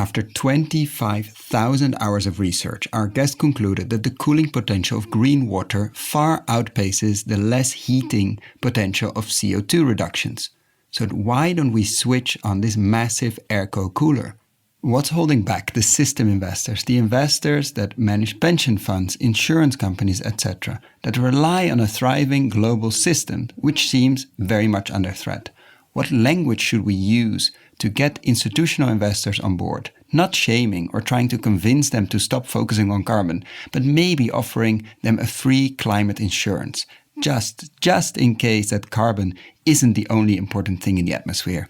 after 25,000 hours of research, our guest concluded that the cooling potential of green water far outpaces the less heating potential of CO2 reductions. So why don't we switch on this massive airco cooler? What's holding back the system investors, the investors that manage pension funds, insurance companies, etc., that rely on a thriving global system, which seems very much under threat? What language should we use to get institutional investors on board? Not shaming or trying to convince them to stop focusing on carbon, but maybe offering them a free climate insurance, just in case that carbon isn't the only important thing in the atmosphere.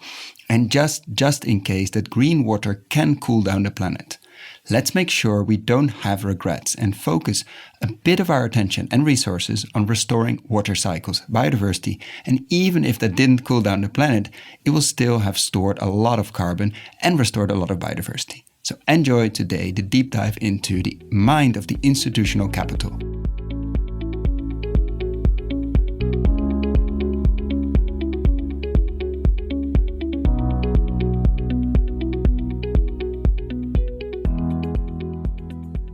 And just in case that green water can cool down the planet. Let's make sure we don't have regrets and focus a bit of our attention and resources on restoring water cycles, biodiversity, and even if that didn't cool down the planet, it will still have stored a lot of carbon and restored a lot of biodiversity. So enjoy today the deep dive into the mind of the institutional capital.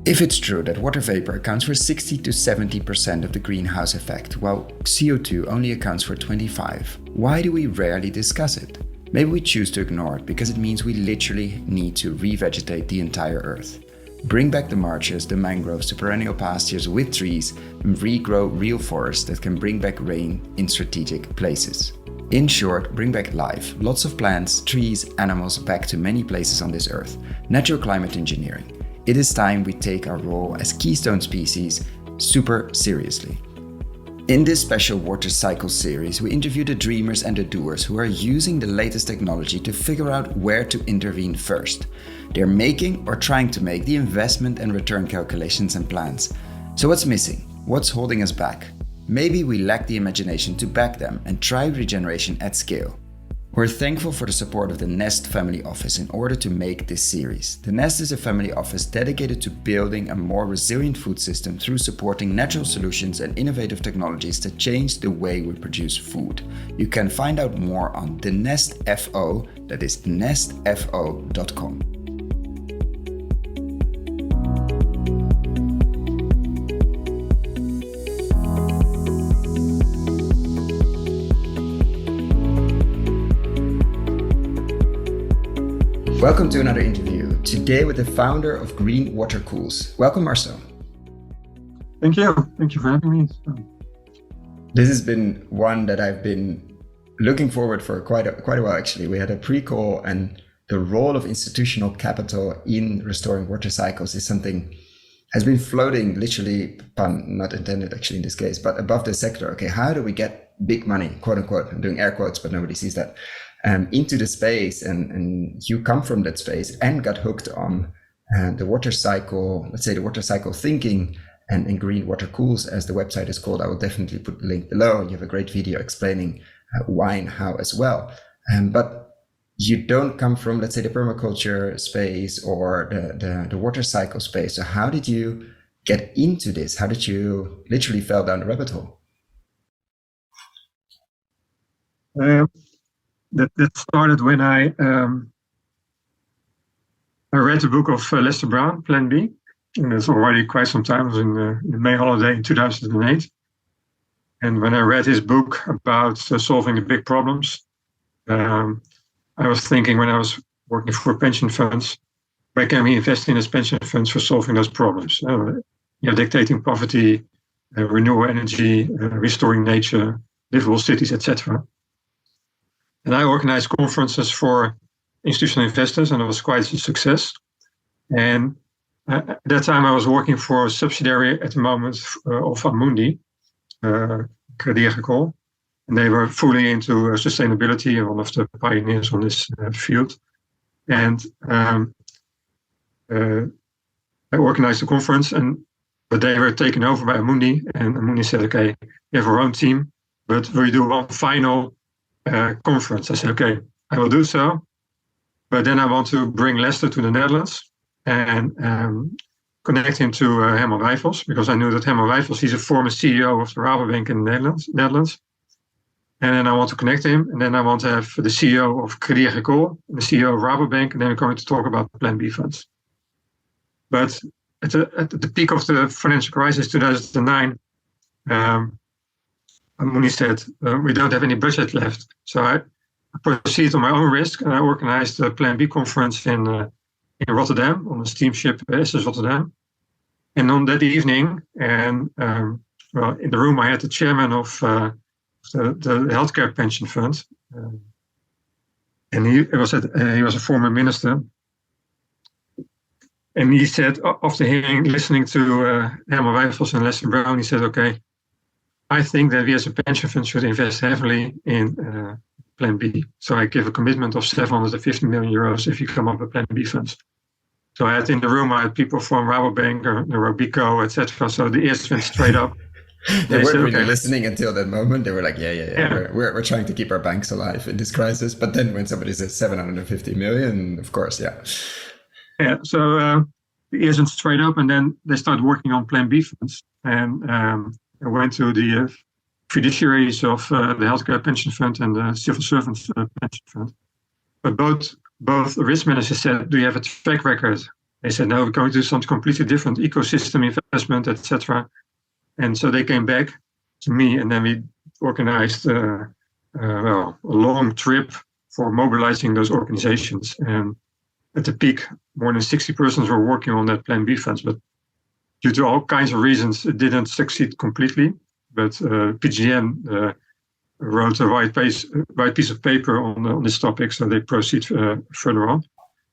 If it's true that water vapor accounts for 60 to 70% of the greenhouse effect, while CO2 only accounts for 25, why do we rarely discuss it? Maybe we choose to ignore it because it means we literally need to revegetate the entire earth. Bring back the marshes, the mangroves, the perennial pastures with trees, and regrow real forests that can bring back rain in strategic places. In short, bring back life, lots of plants, trees, animals back to many places on this earth. Natural climate engineering. It is time we take our role as keystone species super seriously. In this special water cycle series, we interview the dreamers and the doers who are using the latest technology to figure out where to intervene first. They're making or trying to make the investment and return calculations and plans. So what's missing? What's holding us back? Maybe we lack the imagination to back them and try regeneration at scale. We're thankful for the support of the Nest Family Office in order to make this series. The Nest is a family office dedicated to building a more resilient food system through supporting natural solutions and innovative technologies that change the way we produce food. You can find out more on the Nest FO, that is nestfo.com. Welcome to another interview, today with the founder of Green Water Cools. Welcome, Marcel. Thank you. Thank you for having me. This has been one that I've been looking forward for quite a while, actually. We had a pre-call, and the role of institutional capital in restoring water cycles is something has been floating, literally, pun not intended actually in this case, but above the sector. Okay, how do we get big money, quote unquote? I'm doing air quotes, but nobody sees that. Into the space, and you come from that space and got hooked on the water cycle, let's say the water cycle thinking, and Green Water Cools, as the website is called. I will definitely put the link below. You have a great video explaining why and how as well. But you don't come from, let's say, the permaculture space or the water cycle space. So how did you get into this? How did you literally fell down the rabbit hole? That started when I read the book of Lester Brown, Plan B, and that's already quite some time. It was in the May holiday in 2008. And when I read his book about solving the big problems, I was thinking, when I was working for pension funds, where can we invest in as pension funds for solving those problems? Dictating poverty, renewable energy, restoring nature, livable cities, etc. And I organized conferences for institutional investors, and it was quite a success. And at that time, I was working for a subsidiary at the moment of Amundi, Crédit Agricole, and they were fully into sustainability and one of the pioneers on this field. And I organized the conference, but they were taken over by Amundi, and Amundi said, "Okay, we have our own team, but will you do one final conference?" I said, "Okay, I will do so, but then I want to bring Lester to the Netherlands and connect him to Herman Wijfels, because I knew that Herman Wijfels, he's a former CEO of the Rabobank in the Netherlands. And then I want to connect him. And then I want to have the CEO of Crédit Agricole, the CEO of Rabobank, and then we're going to talk about Plan B funds. But at the peak of the financial crisis, 2009, Mooney said, we don't have any budget left. So I proceeded on my own risk, and I organized a Plan B conference in Rotterdam on the steamship SS Rotterdam. And on that evening, and in the room, I had the chairman of the healthcare pension fund, and he was a former minister. And he said, after listening to Herman Wijfels and Lester Brown, he said, okay, I think that we as a pension fund should invest heavily in Plan B. So I give a commitment of 750 million euros if you come up with Plan B funds. So I had in the room, I had people from Rabobank or Robeco, etc. So the ears went straight up. They weren't really listening until that moment. They were like, yeah. We're trying to keep our banks alive in this crisis. But then when somebody says 750 million, of course, yeah. Yeah, so the ears went straight up, and then they started working on Plan B funds. And I went to the fiduciaries of the healthcare pension fund and the civil servants pension fund. But both the risk managers said, do you have a track record? They said, no, we're going to do something completely different, ecosystem investment, etc. And so they came back to me, and then we organized a long trip for mobilizing those organizations. And at the peak, more than 60 persons were working on that Plan B funds. But due to all kinds of reasons, it didn't succeed completely. But PGN wrote a white piece of paper on this topic, so they proceed further on.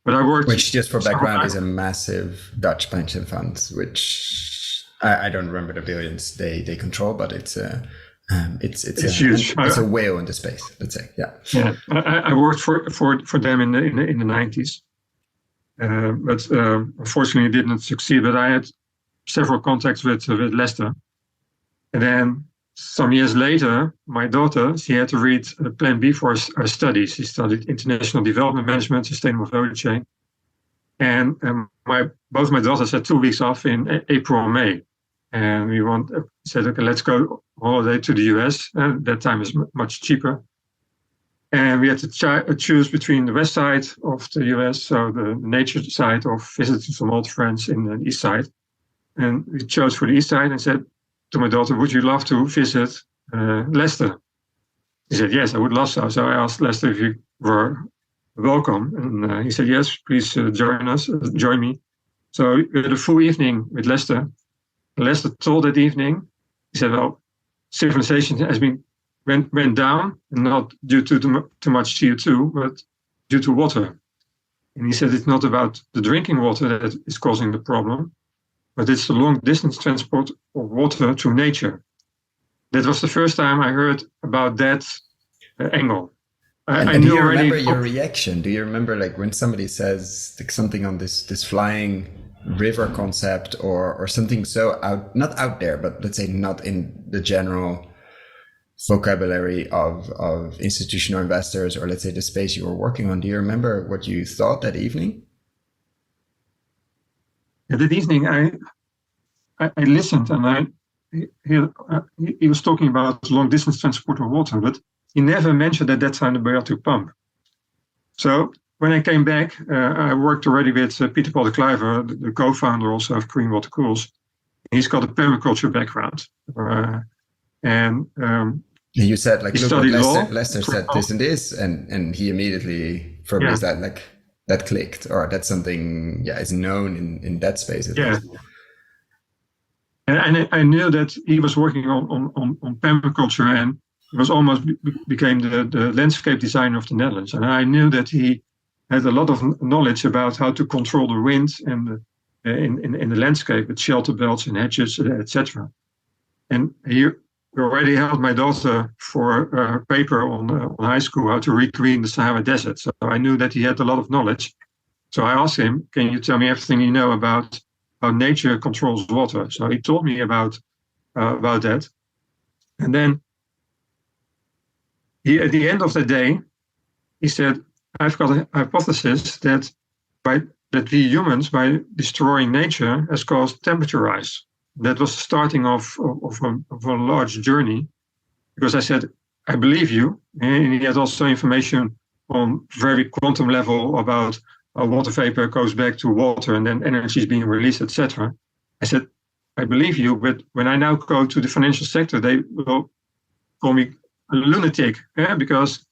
But I worked... Which, just for background, is a massive Dutch pension fund, which... I don't remember the billions they control, but it's huge. It's a whale in the space, let's say. Yeah. I worked for them in the 90s, but unfortunately it didn't succeed. But I had several contacts with Lester, and then some years later, my daughter, she had to read Plan B for her studies. She studied international development management, sustainable value chain, and both my daughters had 2 weeks off in April and May. And we said, okay, let's go holiday to the US. That time is much cheaper. And we had to choose between the west side of the US, so the nature side, of visiting some old friends in the east side. And we chose for the east side and said to my daughter, would you love to visit Leicester? He said, yes, I would love so. So I asked Lester if you were welcome. And he said, yes, please join me. So we had a full evening with Lester. Lester told that evening, he said, well, civilization has went down, not due to too much CO2, but due to water. And he said it's not about the drinking water that is causing the problem, but it's the long distance transport of water through nature. That was the first time I heard about that angle. And do you remember your reaction? Do you remember, like, when somebody says like something on this flying river concept or something so not out there, but let's say not in the general vocabulary of institutional investors, or let's say the space you were working on? Do you remember what you thought that evening? Yeah, that evening I listened, and he was talking about long distance transport of water, but he never mentioned at that time the biotic pump. So when I came back, I worked already with Peter Paul de Kluiver, the co-founder also of Green Water Cools. He's got a permaculture background. And you said, like, look what Lester said this and this, and he immediately, for me, is that like, that clicked, or that's something, is known in that space at least. And I knew that he was working on permaculture, and he was almost became the landscape designer of the Netherlands. And I knew that he had a lot of knowledge about how to control the wind and in the landscape with shelter belts and hedges, etc. And he already helped my daughter for a paper on high school, how to regreen the Sahara Desert. So I knew that he had a lot of knowledge. So I asked him, can you tell me everything you know about how nature controls water? So he told me about that. And then at the end of the day, he said, I've got a hypothesis that we humans, by destroying nature, has caused temperature rise. That was the starting of a large journey, because I said, I believe you. And he had also information on very quantum level about how water vapor goes back to water and then energy is being released, etc. I said, I believe you, but when I now go to the financial sector, they will call me a lunatic, because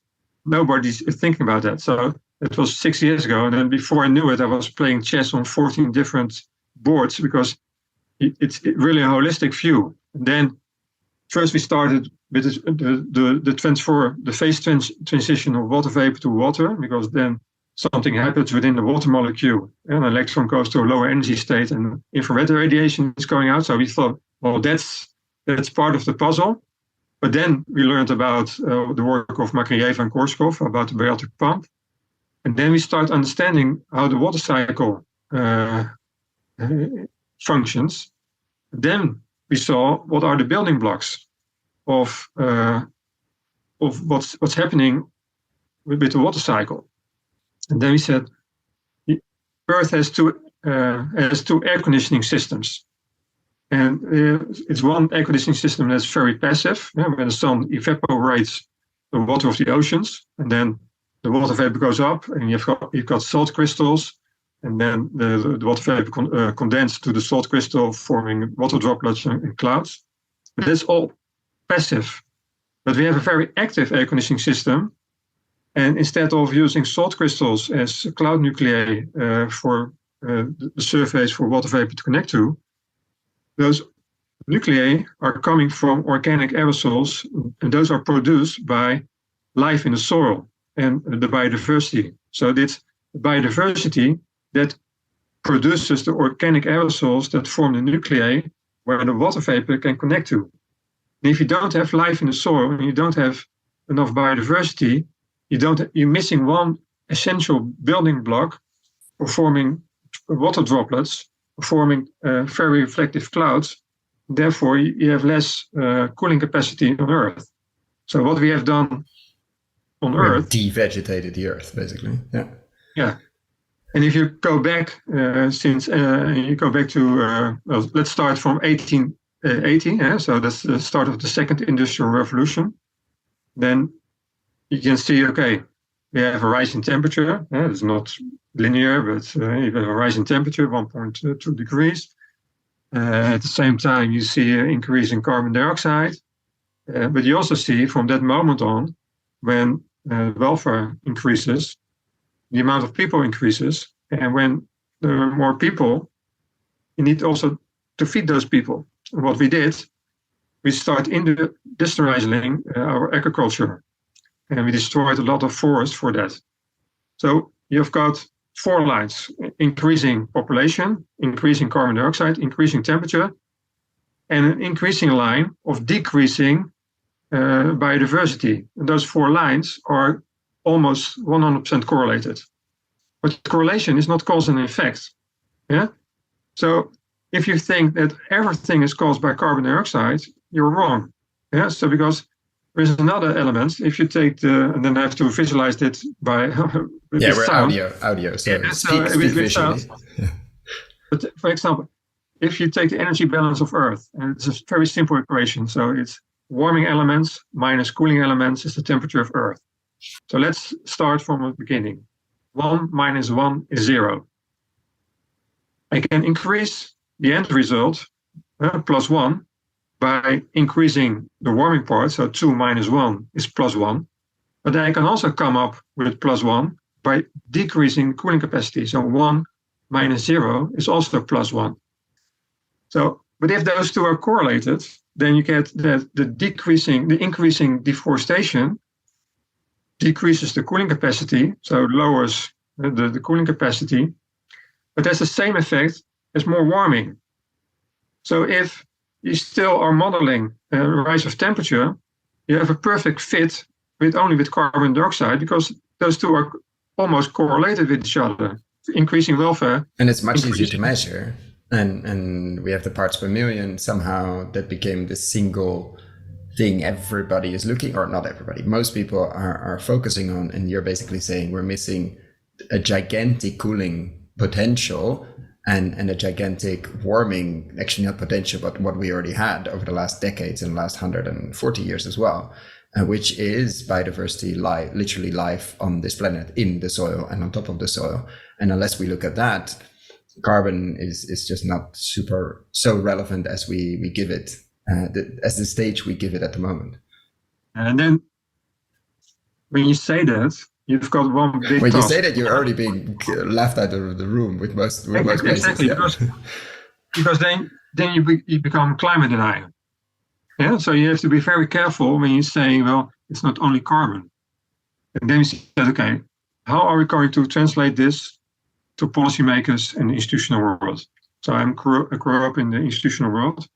nobody's thinking about that. So it was 6 years ago. And then before I knew it, I was playing chess on 14 different boards because it's really a holistic view. And then first we started with the phase transition of water vapor to water, because then something happens within the water molecule. An electron goes to a lower energy state and infrared radiation is going out. So we thought, well, that's part of the puzzle. But then we learned about the work of Regenerative and Korskov about the biotic pump. And then we start understanding how the water cycle functions. Then we saw what are the building blocks of what's happening with the water cycle. And then we said, Earth has two air conditioning systems. And it's one air conditioning system that's very passive. When the sun evaporates the water of the oceans, and then the water vapor goes up, and you've got salt crystals, and then the water vapor condenses to the salt crystal, forming water droplets and clouds. But that's all passive. But we have a very active air conditioning system. And instead of using salt crystals as cloud nuclei for the surface for water vapor to connect to, those nuclei are coming from organic aerosols, and those are produced by life in the soil and the biodiversity. So it's biodiversity that produces the organic aerosols that form the nuclei where the water vapor can connect to. And if you don't have life in the soil and you don't have enough biodiversity, you're missing one essential building block for forming water droplets, for forming very reflective clouds. Therefore, you have less cooling capacity on Earth. So what we have done on Earth, devegetated the Earth, basically. Yeah. And if you go back to let's start from 1880. So that's the start of the second industrial revolution. Then you can see, okay, we have a rise in temperature. It's not linear, but you have a rise in temperature, 1.2 degrees. At the same time, you see an increase in carbon dioxide. But you also see from that moment on, when welfare increases, the amount of people increases. And when there are more people, you need also to feed those people. And what we did, we start industrializing our agriculture. And we destroyed a lot of forest for that. So you've got 4 lines: increasing population, increasing carbon dioxide, increasing temperature, and an increasing line of decreasing biodiversity. And those 4 lines are almost 100% correlated. But correlation is not cause and effect. Yeah. So if you think that everything is caused by carbon dioxide, you're wrong. Yeah. So because there's another element. If you take and then I have to visualize it by we're sound. audio. So yeah, speak visually. Sound. But for example, if you take the energy balance of Earth, and it's a very simple equation. So it's warming elements minus cooling elements is the temperature of Earth. So let's start from the beginning. 1 minus 1 is 0. I can increase the end result, plus 1, by increasing the warming part. So 2 minus 1 is plus 1. But then I can also come up with plus 1 by decreasing cooling capacity. So 1 minus 0 is also plus 1. So, but if those two are correlated, then you get that the increasing deforestation decreases the cooling capacity, so lowers the cooling capacity, but has the same effect as more warming. So if you still are modeling a rise of temperature, you have a perfect fit only with carbon dioxide, because those two are almost correlated with each other, increasing welfare. And it's much easier to measure. And we have the parts per million. Somehow that became the single thing everybody is looking, or not everybody, most people are focusing on. And you're basically saying we're missing a gigantic cooling potential and a gigantic warming, actually not potential, but what we already had over the last decades and last 140 years as well, which is biodiversity, literally life on this planet, in the soil and on top of the soil. And unless we look at that, carbon is just not so relevant as we give it, as the stage we give it at the moment. And then when you say that, you've got one big when task. You say that, you're already being left out of the room with most places. Exactly, yeah. because then you become climate denier. Yeah, so you have to be very careful when you say, well, it's not only carbon. And then you said, okay, how are we going to translate this to policymakers and the institutional world? So I grew up in the institutional world.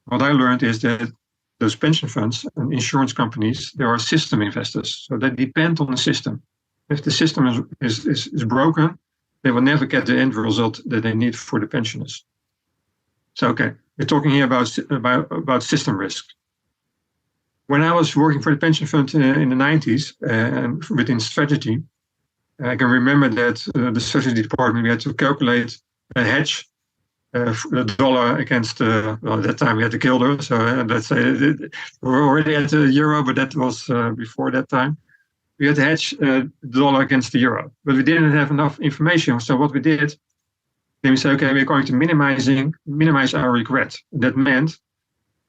What I learned is that those pension funds and insurance companies, they are system investors. So they depend on the system. If the system is broken, they will never get the end result that they need for the pensioners. So, okay, we're talking here about system risk. When I was working for the pension fund in the 90s, and within strategy, I can remember that the strategy department, we had to calculate a hedge, the dollar against, at that time we had the guilder. So let's say we were already at the euro, but that was before that time. We had to hedge the dollar against the euro, but we didn't have enough information. So what we did, then we said, okay, we're going to minimize our regret. That meant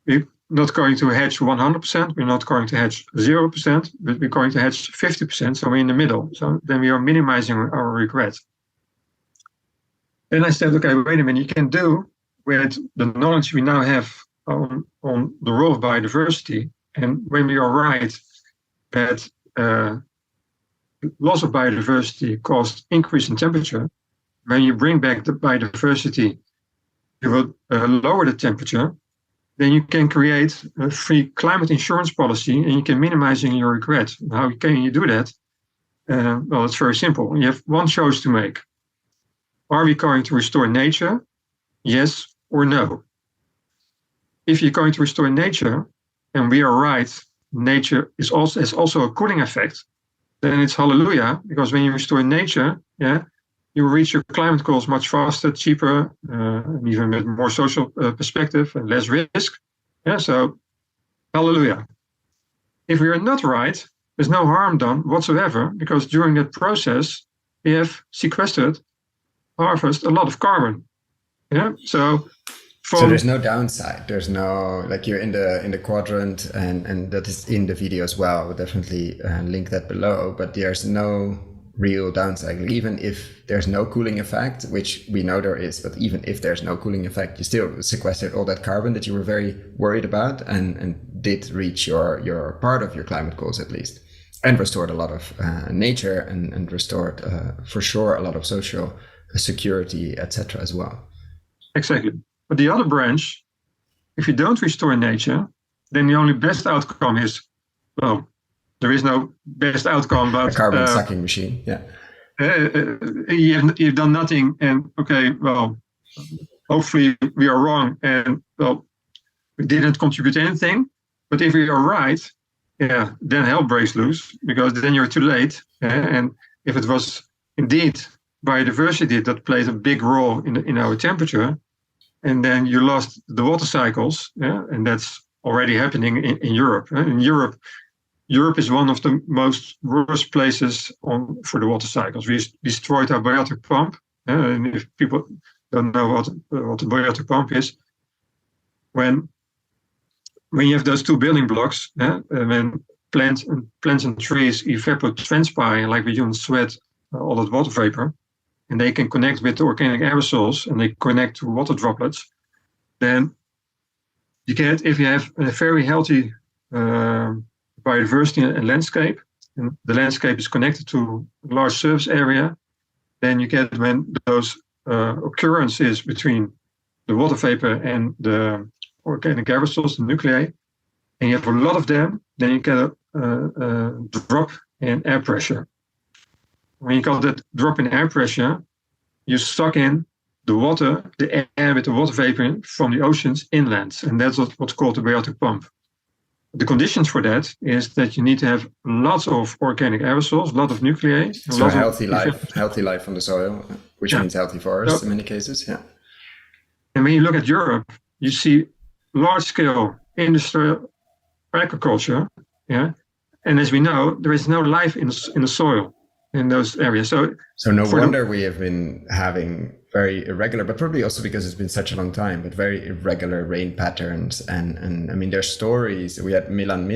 we're not going to hedge 100%, we're not going to hedge 0%, but we're going to hedge 50%, so we're in the middle. So then we are minimizing our regret. Then I said, okay, wait a minute, you can do with the knowledge we now have on the role of biodiversity, and when we are right that loss of biodiversity caused increase in temperature, when you bring back the biodiversity, you will lower the temperature, then you can create a free climate insurance policy and you can minimize your regret. How can you do that? Well, it's very simple. You have one choice to make. Are we going to restore nature? Yes or no? If you're going to restore nature, and we are right, nature has also a cooling effect, then it's hallelujah, because when you restore nature, yeah, you reach your climate goals much faster, cheaper, and even with more social perspective and less risk. Yeah, so hallelujah. If we are not right, there's no harm done whatsoever, because during that process, we have harvest a lot of carbon. Yeah, so there's no downside. There's no, like, you're in the quadrant, and that is in the video as well. We'll definitely link that below. But there's no real downside. Even if there's no cooling effect, which we know there is, but even if there's no cooling effect, you still sequestered all that carbon that you were very worried about, and did reach your part of your climate goals at least, and restored a lot of nature, and restored for sure a lot of social security, etc. as well. Exactly. But the other branch, if you don't restore nature, then the only best outcome is, well, there is no best outcome, but a carbon sucking machine. Yeah. You've done nothing, and okay, well, hopefully we are wrong, and well, we didn't contribute anything. But if we are right, yeah, then hell breaks loose, because then you're too late. And if it was indeed biodiversity that played a big role in our temperature, and then you lost the water cycles, yeah, and that's already happening in Europe. In Europe is one of the most worst places for the water cycles. We destroyed our biotic pump. And if people don't know what the biotic pump is, when you have those two building blocks, when plants and trees evapotranspire, like the human sweat, all that water vapor, and they can connect with the organic aerosols, and they connect to water droplets, then you get, if you have a very healthy biodiversity and landscape, and the landscape is connected to a large surface area, then you get, when those occurrences between the water vapor and the organic aerosols, the nuclei, and you have a lot of them, then you get a drop in air pressure. When you got that drop in air pressure, you suck in the water, the air with the water vapor from the oceans inland, and that's what's called the biotic pump. The conditions for that is that you need to have lots of organic aerosols, a lot of nuclei. So healthy life on the soil, which means healthy forests in many cases. Yeah. And when you look at Europe, you see large-scale industrial agriculture. Yeah. And as we know, there is no life in the soil in those areas. So no wonder we have been having very irregular, but probably also because it's been such a long time, but very irregular rain patterns. And I mean, there's stories. We had Mian on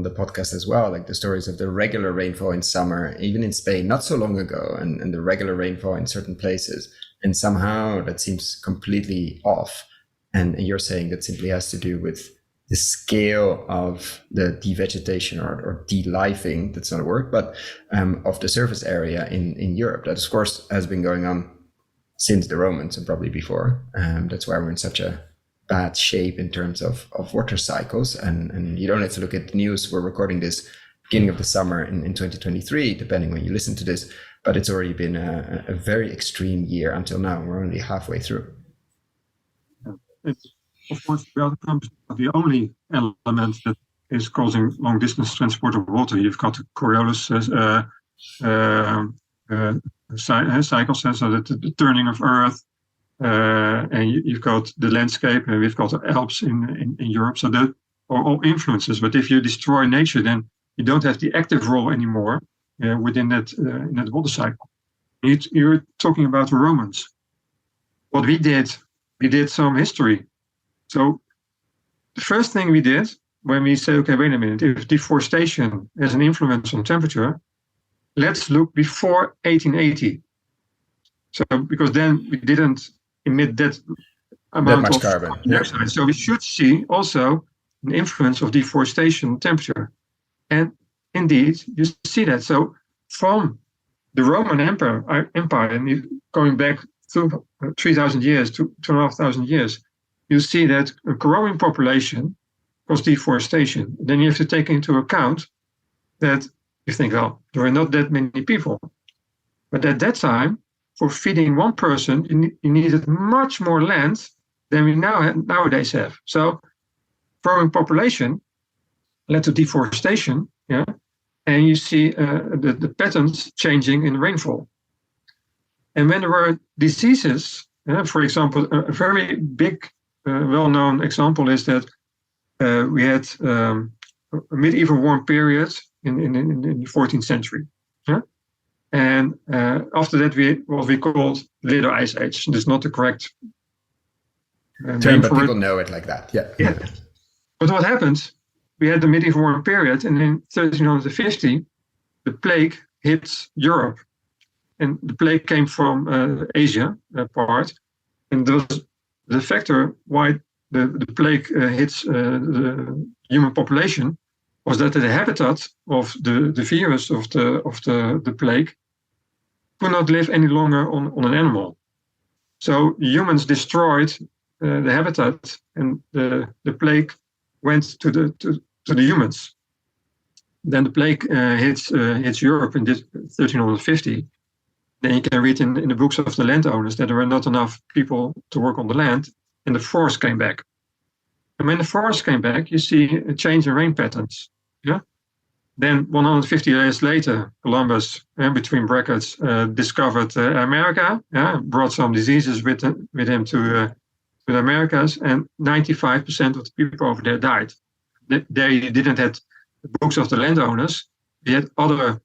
the podcast as well, like the stories of the regular rainfall in summer, even in Spain, not so long ago, and the regular rainfall in certain places. And somehow that seems completely off. And you're saying that simply has to do with the scale of the devegetation or de-lifing, that's not a word, but of the surface area in Europe. That, of course, has been going on since the Romans and probably before. That's why we're in such a bad shape in terms of water cycles. And you don't have to look at the news. We're recording this beginning of the summer in 2023, depending when you listen to this. But it's already been a very extreme year until now. We're only halfway through. Of course, biodiversity is not the only element that is causing long-distance transport of water. You've got the Coriolis cycles, so that the turning of Earth, and you've got the landscape, and we've got the Alps in Europe. So that are all influences. But if you destroy nature, then you don't have the active role anymore within that in that water cycle. You're talking about the Romans. What we did some history. So the first thing we did when we said, okay, wait a minute, if deforestation has an influence on temperature, let's look before 1880. So because then we didn't emit that amount of carbon dioxide. Yeah. So we should see also an influence of deforestation on temperature. And indeed, you see that. So from the Roman Empire, and going back to 3,000 years, 2,500 years, you see that a growing population caused deforestation. Then you have to take into account that you think, well, there are not that many people. But at that time, for feeding one person, you needed much more land than we nowadays have. So growing population led to deforestation, yeah, and you see the patterns changing in rainfall. And when there were diseases, for example, a very big well-known example is that we had a medieval warm period in the 14th century. Yeah? And after that, what we called Little Ice Age. That's not the correct term, but people know it like that. Yeah. But what happened? We had the medieval warm period, and in 1350, the plague hit Europe. And the plague came from Asia part, and the factor why the plague hits the human population was that the habitat of the virus of the plague could not live any longer on an animal. So humans destroyed the habitat, and the plague went to the humans. Then the plague hits Europe in 1350. Then you can read in the books of the landowners that there were not enough people to work on the land, and the forest came back. And when the forest came back, you see a change in rain patterns. Yeah. Then 150 years later, Columbus, between brackets, discovered America. Yeah, brought some diseases with him to the Americas, and 95% of the people over there died. There you didn't have the books of the landowners. You had other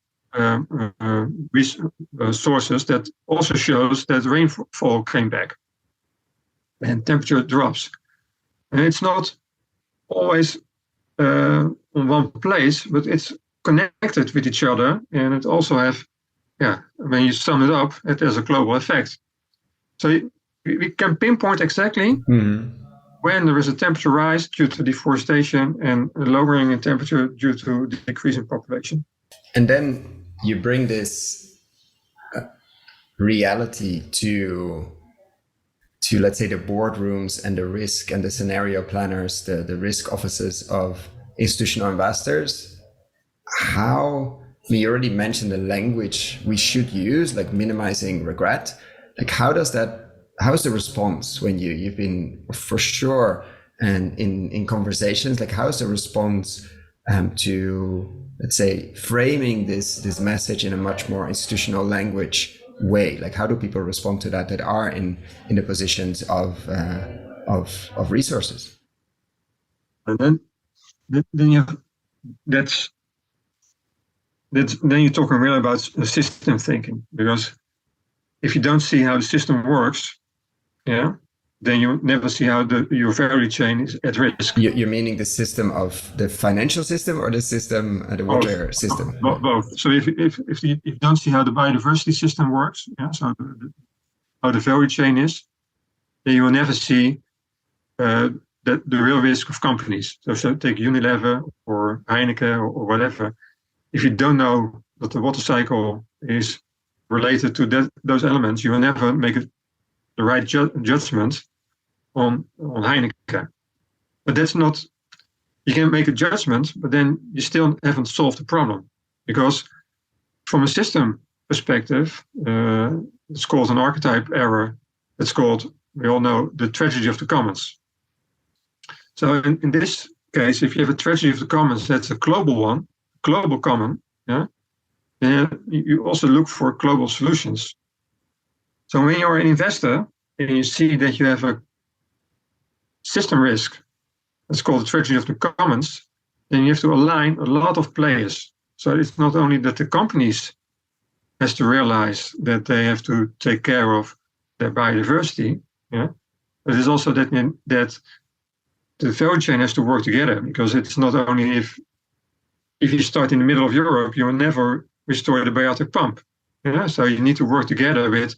sources that also shows that rainfall came back and temperature drops. And it's not always on one place, but it's connected with each other, and it also have, when you sum it up, it has a global effect. So we can pinpoint exactly when there is a temperature rise due to deforestation and a lowering in temperature due to decrease in population. And then you bring this reality to let's say the boardrooms and the risk and the scenario planners, the risk offices of institutional investors. How, you already mentioned the language we should use, like minimizing regret. Like how is the response when you've been for sure And in conversations, like how's the response to, let's say, framing this message in a much more institutional language way? Like how do people respond to that are in the positions of resources? And then you have, that's then you're talking really about system thinking, because if you don't see how the system works, yeah, then you never see how your value chain is at risk. You're meaning the system of the financial system or the system, the water system? Both. So if you don't see how the biodiversity system works, yeah, so how the value chain is, then you will never see the real risk of companies. So take Unilever or Heineken or whatever. If you don't know that the water cycle is related to those elements, you will never make the right judgment on Heineken. But that's not, you can make a judgment, but then you still haven't solved the problem. Because from a system perspective, it's called an archetype error. It's called, we all know, the tragedy of the commons. So in this case, if you have a tragedy of the commons, that's a global one, global common, yeah, then you also look for global solutions. So when you're an investor and you see that you have a system risk, that's called the tragedy of the commons, then you have to align a lot of players. So it's not only that the companies has to realize that they have to take care of their biodiversity, yeah, but it's also that the value chain has to work together, because it's not only if you start in the middle of Europe, you will never restore the biotic pump. Yeah? So you need to work together with,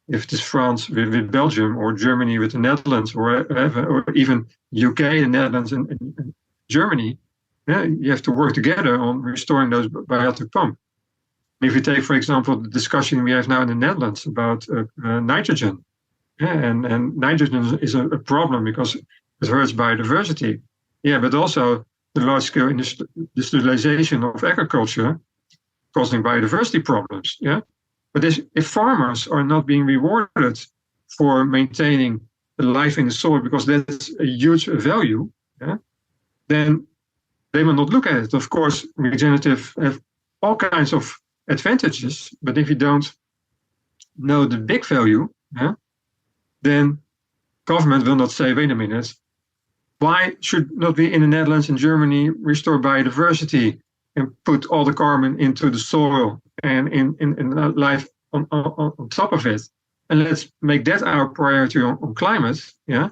if it is France with Belgium, or Germany with the Netherlands, or whatever, or even UK, the Netherlands, and Germany. Yeah? You have to work together on restoring those biotic pump. If you take, for example, the discussion we have now in the Netherlands about nitrogen, yeah, and nitrogen is a problem because it hurts biodiversity. Yeah, but also the large-scale industrialization of agriculture causing biodiversity problems. Yeah, but if farmers are not being rewarded for maintaining the life in the soil, because that's a huge value, yeah, then they will not look at it. Of course, regenerative have all kinds of advantages, but if you don't know the big value, yeah, then government will not say, wait a minute, why should not we in the Netherlands and Germany restore biodiversity and put all the carbon into the soil and in life on top of it? And let's make that our priority on climate, yeah?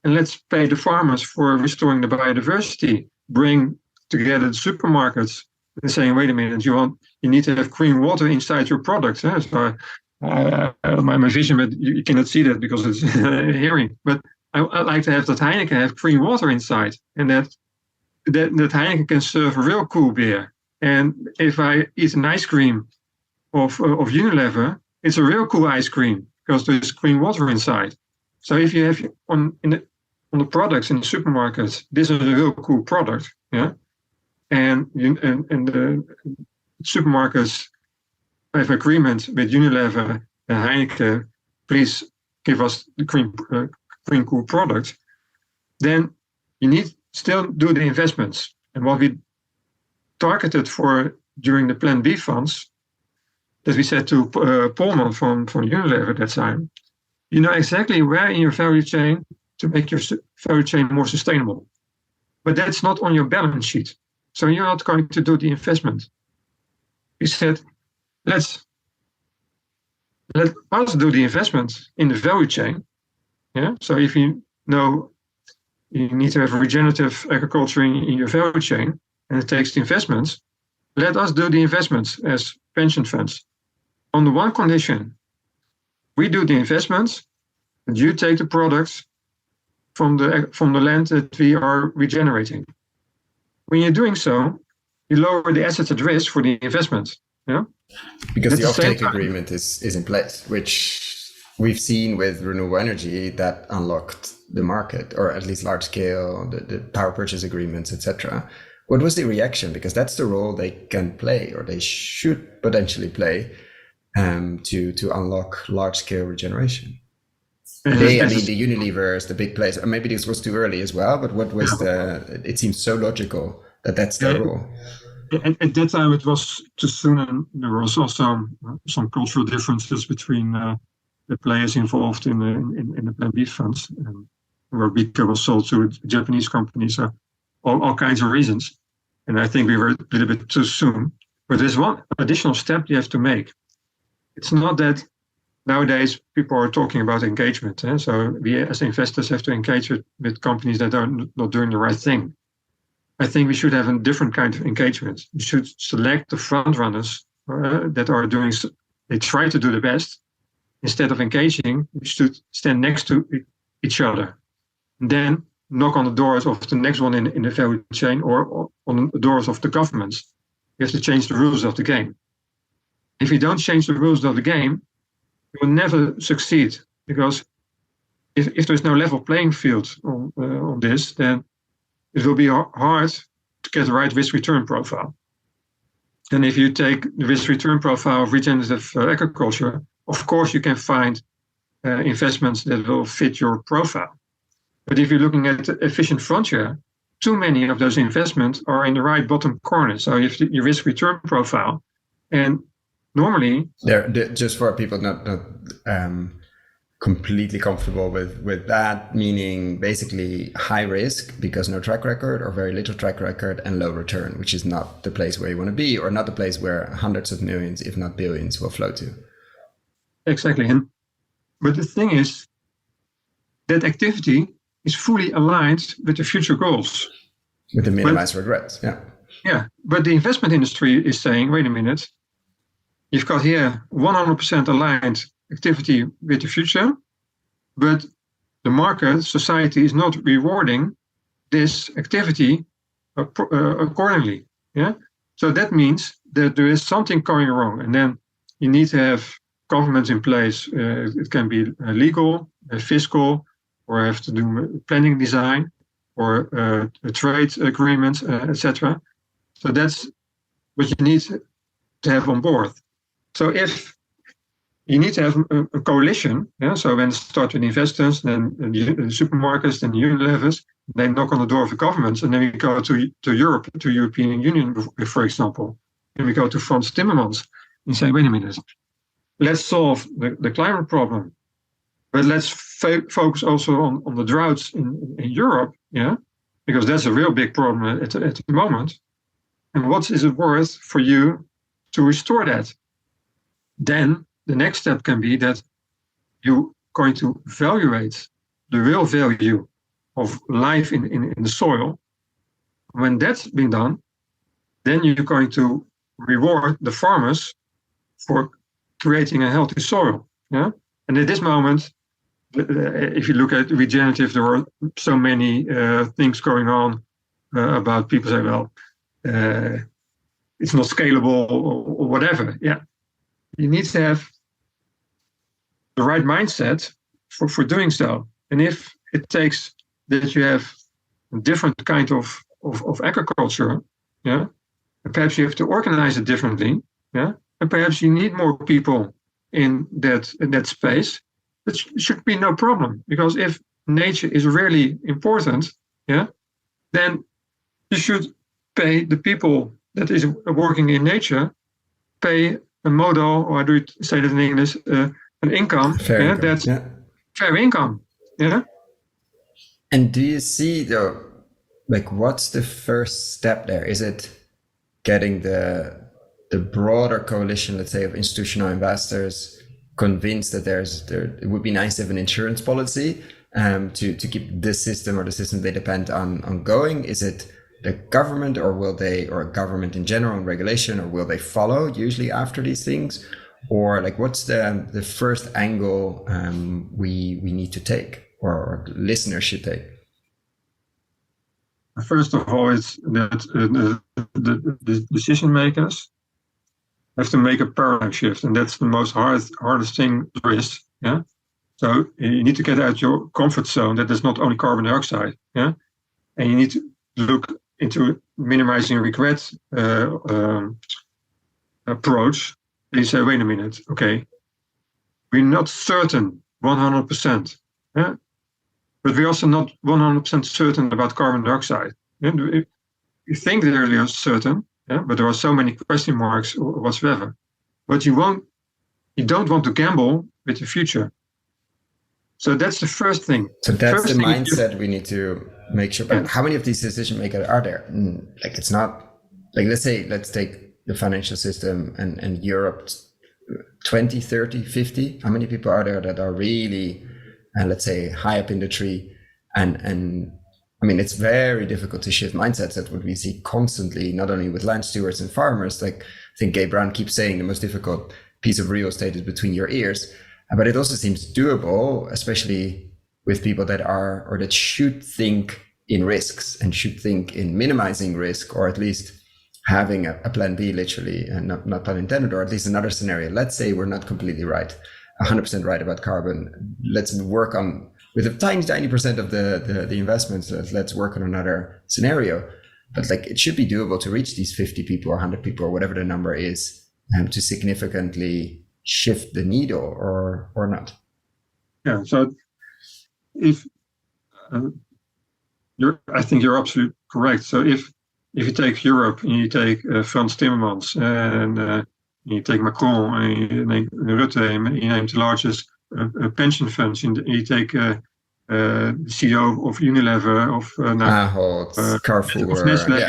And let's pay the farmers for restoring the biodiversity, bring together the supermarkets and saying, wait a minute, you need to have clean water inside your products. Yeah? So my vision, but you cannot see that because it's hearing. But I like to have that Heineken have clean water inside, and that Heineken can serve a real cool beer. And if I eat an ice cream of Unilever, it's a real cool ice cream because there's clean water inside. So if you have on the products in the supermarkets, this is a real cool product, yeah. And the supermarkets have agreement with Unilever and Heineken, please give us the clean cool product. Then you need still do the investments. And what we targeted for during the Plan B funds, that we said to Polman from Unilever at that time, you know exactly where in your value chain to make your value chain more sustainable. But that's not on your balance sheet. So you're not going to do the investment. We said, let us do the investment in the value chain. Yeah. So if you know you need to have regenerative agriculture in your value chain, and it takes the investments, let us do the investments as pension funds. On the one condition, we do the investments, and you take the products from the land that we are regenerating. When you're doing so, you lower the assets at risk for the investment. Yeah? Because the offtake agreement is in place, which we've seen with renewable energy that unlocked the market, or at least large scale, the power purchase agreements, etc. What was the reaction? Because that's the role they can play, or they should potentially play, to unlock large scale regeneration. They, I mean, the Unilevers, the big players. Maybe this was too early as well, but what was it seems so logical that that's their role. At that time, it was too soon, and there was also some cultural differences between the players involved in the Plan B funds, where Bika was sold to a Japanese company. So all kinds of reasons. And I think we were a little bit too soon. But there's one additional step you have to make. It's not that nowadays people are talking about engagement. So we as investors have to engage with companies that are not doing the right thing. I think we should have a different kind of engagement. We should select the front runners that are doing, they try to do the best. Instead of engaging, we should stand next to each other. And then knock on the doors of the next one in the value chain or on the doors of the governments. You have to change the rules of the game. If you don't change the rules of the game, you will never succeed. Because if there's no level playing field on this, then it will be hard to get the right risk-return profile. And if you take the risk-return profile of regenerative agriculture, of course you can find investments that will fit your profile. But if you're looking at efficient frontier, too many of those investments are in the right bottom corner. So you have your risk-return profile. And normally... They're just for people not completely comfortable with that, meaning basically high risk because no track record or very little track record and low return, which is not the place where you want to be or not the place where hundreds of millions, if not billions, will flow to. Exactly. But the thing is, that activity is fully aligned with the future goals. With the minimized regrets, yeah. Yeah, but the investment industry is saying, wait a minute, you've got here 100% aligned activity with the future, but the market, society is not rewarding this activity accordingly. Yeah, so that means that there is something going wrong, and then you need to have governments in place. It can be legal, fiscal, or have to do planning design, or trade agreements, etc. So that's what you need to have on board. So if you need to have a coalition. Yeah? So when it starts with investors, then the supermarkets, then the Unilevers, they knock on the door of the governments, and then we go to Europe, to European Union, for example, and we go to Frans Timmermans and say, wait a minute, let's solve the climate problem, but let's focus also on the droughts in Europe, yeah, because that's a real big problem at the moment. And what is it worth for you to restore that? Then the next step can be that you're going to evaluate the real value of life in the soil. When that's been done, then you're going to reward the farmers for creating a healthy soil. Yeah? And at this moment, if you look at regenerative, there are so many things going on about people say, well, it's not scalable or whatever. Yeah, you need to have the right mindset for doing so. And if it takes that you have a different kind of agriculture, yeah, and perhaps you have to organize it differently, yeah, and perhaps you need more people in that space, that should be no problem. Because if nature is really important, yeah, then you should pay the people that is working in nature, pay a modal, or how do you say that in English, an income, fair income. That's fair income. Yeah. And do you see though, like, what's the first step there? Is it getting the broader coalition, let's say, of institutional investors convinced that it would be nice to have an insurance policy to keep this system or the system they depend on going? Is it the government, or or government in general and regulation, or will they follow usually after these things? Or like, what's the first angle we need to take, or listeners should take? First of all, it's that the decision makers have to make a paradigm shift, and that's the hardest thing there is. Yeah. So you need to get out your comfort zone. That is not only carbon dioxide. Yeah. And you need to look into minimizing regret approach. And you say, wait a minute, okay, we're not certain 100% Yeah? But we're also not 100% certain about carbon dioxide. Yeah? You think that you're certain, yeah? But there are so many question marks whatsoever. But you don't want to gamble with the future. So that's the first thing. So that's first the thing mindset we need to make sure. But how many of these decision makers are there? Like, it's not like, let's take the financial system and Europe, 20, 30, 50. How many people are there that are really, let's say, high up in the tree? And I mean, it's very difficult to shift mindsets. That's what we see constantly, not only with land stewards and farmers. Like, I think Gabe Brown keeps saying the most difficult piece of real estate is between your ears. But it also seems doable, especially with people that are, or that should think in risks and should think in minimizing risk, or at least having a plan B, literally, and not pun intended, or at least another scenario. Let's say we're not completely right, 100% right about carbon. Let's work on, with a tiny percent of the investments, let's work on another scenario. But like, it should be doable to reach these 50 people or 100 people or whatever the number is, to significantly shift the needle, or not. Yeah. So if I think you're absolutely correct. So if you take Europe and you take Frans Timmermans and you take Macron and you take Rutte, and you name the largest pension funds, and you take the CEO of Unilever, of Ahold, Carrefour, of Nestle,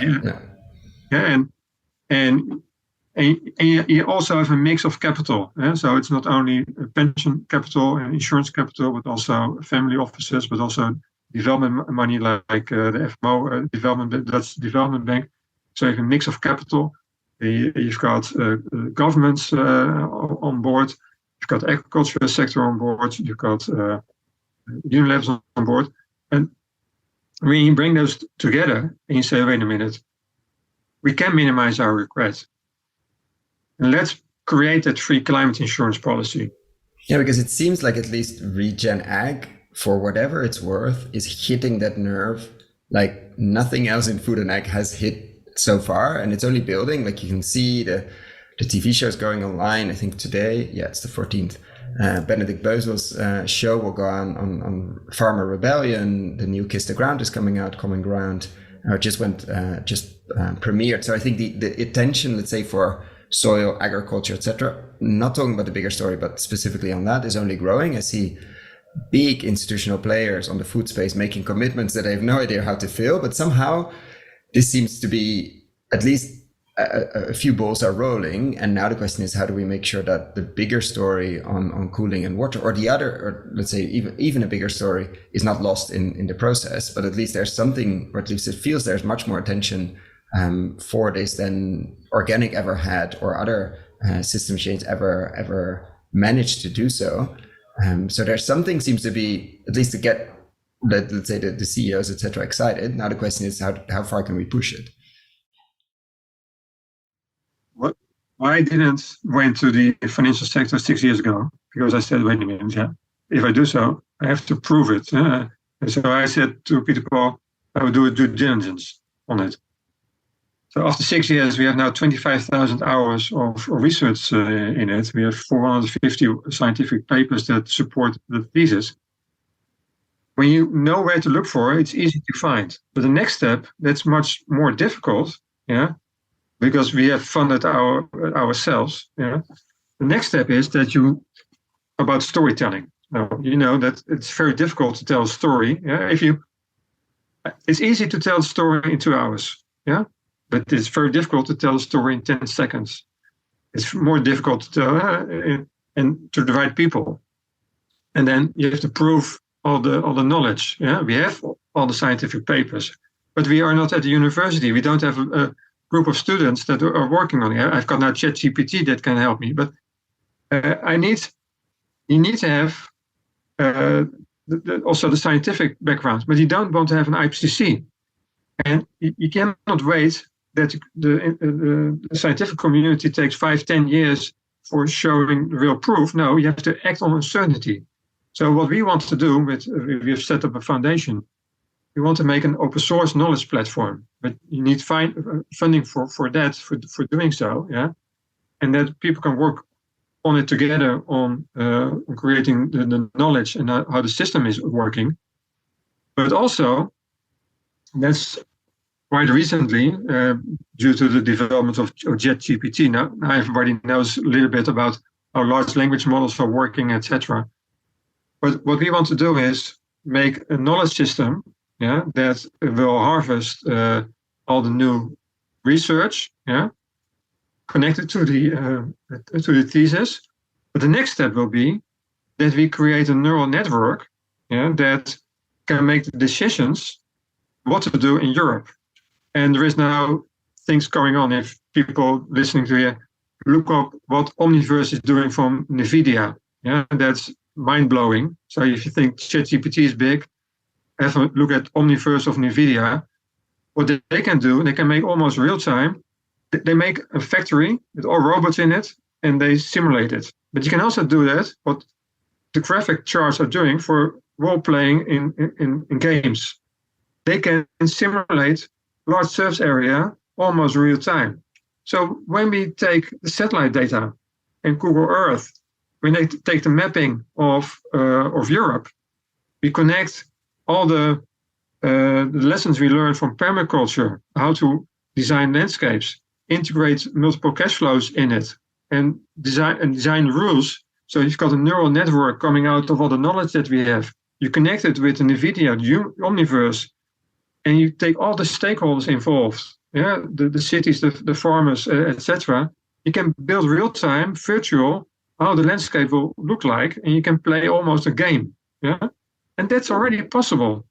and you also have a mix of capital. So it's not only pension capital and insurance capital, but also family offices, but also development money like the FMO, Dutch Development Bank. So you have a mix of capital. You've got governments on board. You've got agricultural sector on board. You've got Unilever on board. And when you bring those together and you say, wait a minute, we can minimize our regret. And let's create that free climate insurance policy. Yeah, because it seems like at least Regen Ag, for whatever it's worth, is hitting that nerve like nothing else in food and ag has hit so far. And it's only building. Like, you can see the TV shows going online. I think today, it's the 14th. Benedict Beusel's show will go on Farmer Rebellion. The new Kiss the Ground is coming out, Common Ground, just premiered. So I think the attention, let's say, for soil, agriculture, etc., not talking about the bigger story, but specifically on that, is only growing. I see big institutional players on the food space making commitments that I have no idea how to fill, but somehow this seems to be, at least a few balls are rolling. And now the question is, how do we make sure that the bigger story on cooling and water, or the other, or let's say even a bigger story, is not lost in the process, but at least there's something, or at least it feels there's much more attention for this than organic ever had, or other system change ever managed to do so. So there's something seems to be, at least to get, let's say, the CEOs, etc., excited. Now the question is, how far can we push it? I didn't went to the financial sector 6 years ago because I said, wait a minute, if I do so, I have to prove it. And so I said to Peter Paul, I would do a due diligence on it. So after 6 years, we have now 25,000 hours of research in it. We have 450 scientific papers that support the thesis. When you know where to look for, it's easy to find. But the next step, that's much more difficult, because we have funded ourselves. The next step is that about storytelling. Now, you know that it's very difficult to tell a story. It's easy to tell a story in 2 hours. But it's very difficult to tell a story in 10 seconds. It's more difficult to tell and to the right people. And then you have to prove all the knowledge. We have all the scientific papers, but we are not at the university. We don't have a group of students that are working on it. I've got now ChatGPT that can help me, but you need to have also the scientific background, but you don't want to have an IPCC. And you cannot wait that the scientific community takes 5-10 years for showing real proof. No, you have to act on uncertainty. So what we want to do, we have set up a foundation. We want to make an open source knowledge platform, but you need funding for doing so, and that people can work on it together on creating the knowledge and how the system is working. But also, that's quite recently, due to the development of ChatGPT. Now everybody knows a little bit about how large language models are working, etc. But what we want to do is make a knowledge system, that will harvest all the new research, connected to the thesis. But the next step will be that we create a neural network, that can make the decisions what to do in Europe. And there is now things going on. If people listening to you look up what Omniverse is doing from NVIDIA, that's mind-blowing. So if you think ChatGPT is big, have a look at Omniverse of NVIDIA. What they can do, they can make almost real-time. They make a factory with all robots in it, and they simulate it. But you can also do that, what the graphic charts are doing for role-playing in games. They can simulate large surface area almost real time. So when we take the satellite data and Google Earth, when they take the mapping of Europe, we connect all the lessons we learned from permaculture, how to design landscapes, integrate multiple cash flows in it, and design rules. So you've got a neural network coming out of all the knowledge that we have. You connect it with NVIDIA, the Omniverse, and you take all the stakeholders involved, the cities, the farmers, etc. You can build real-time, virtual, how the landscape will look like, and you can play almost a game. And that's already possible.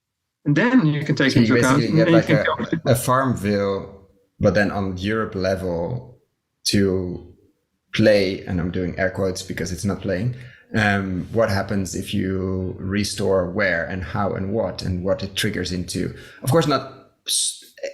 And then you can take so into account. You have like a Farmville, but then on Europe level to play, and I'm doing air quotes because it's not playing. What happens if you restore where and how and what it triggers into? Of course, not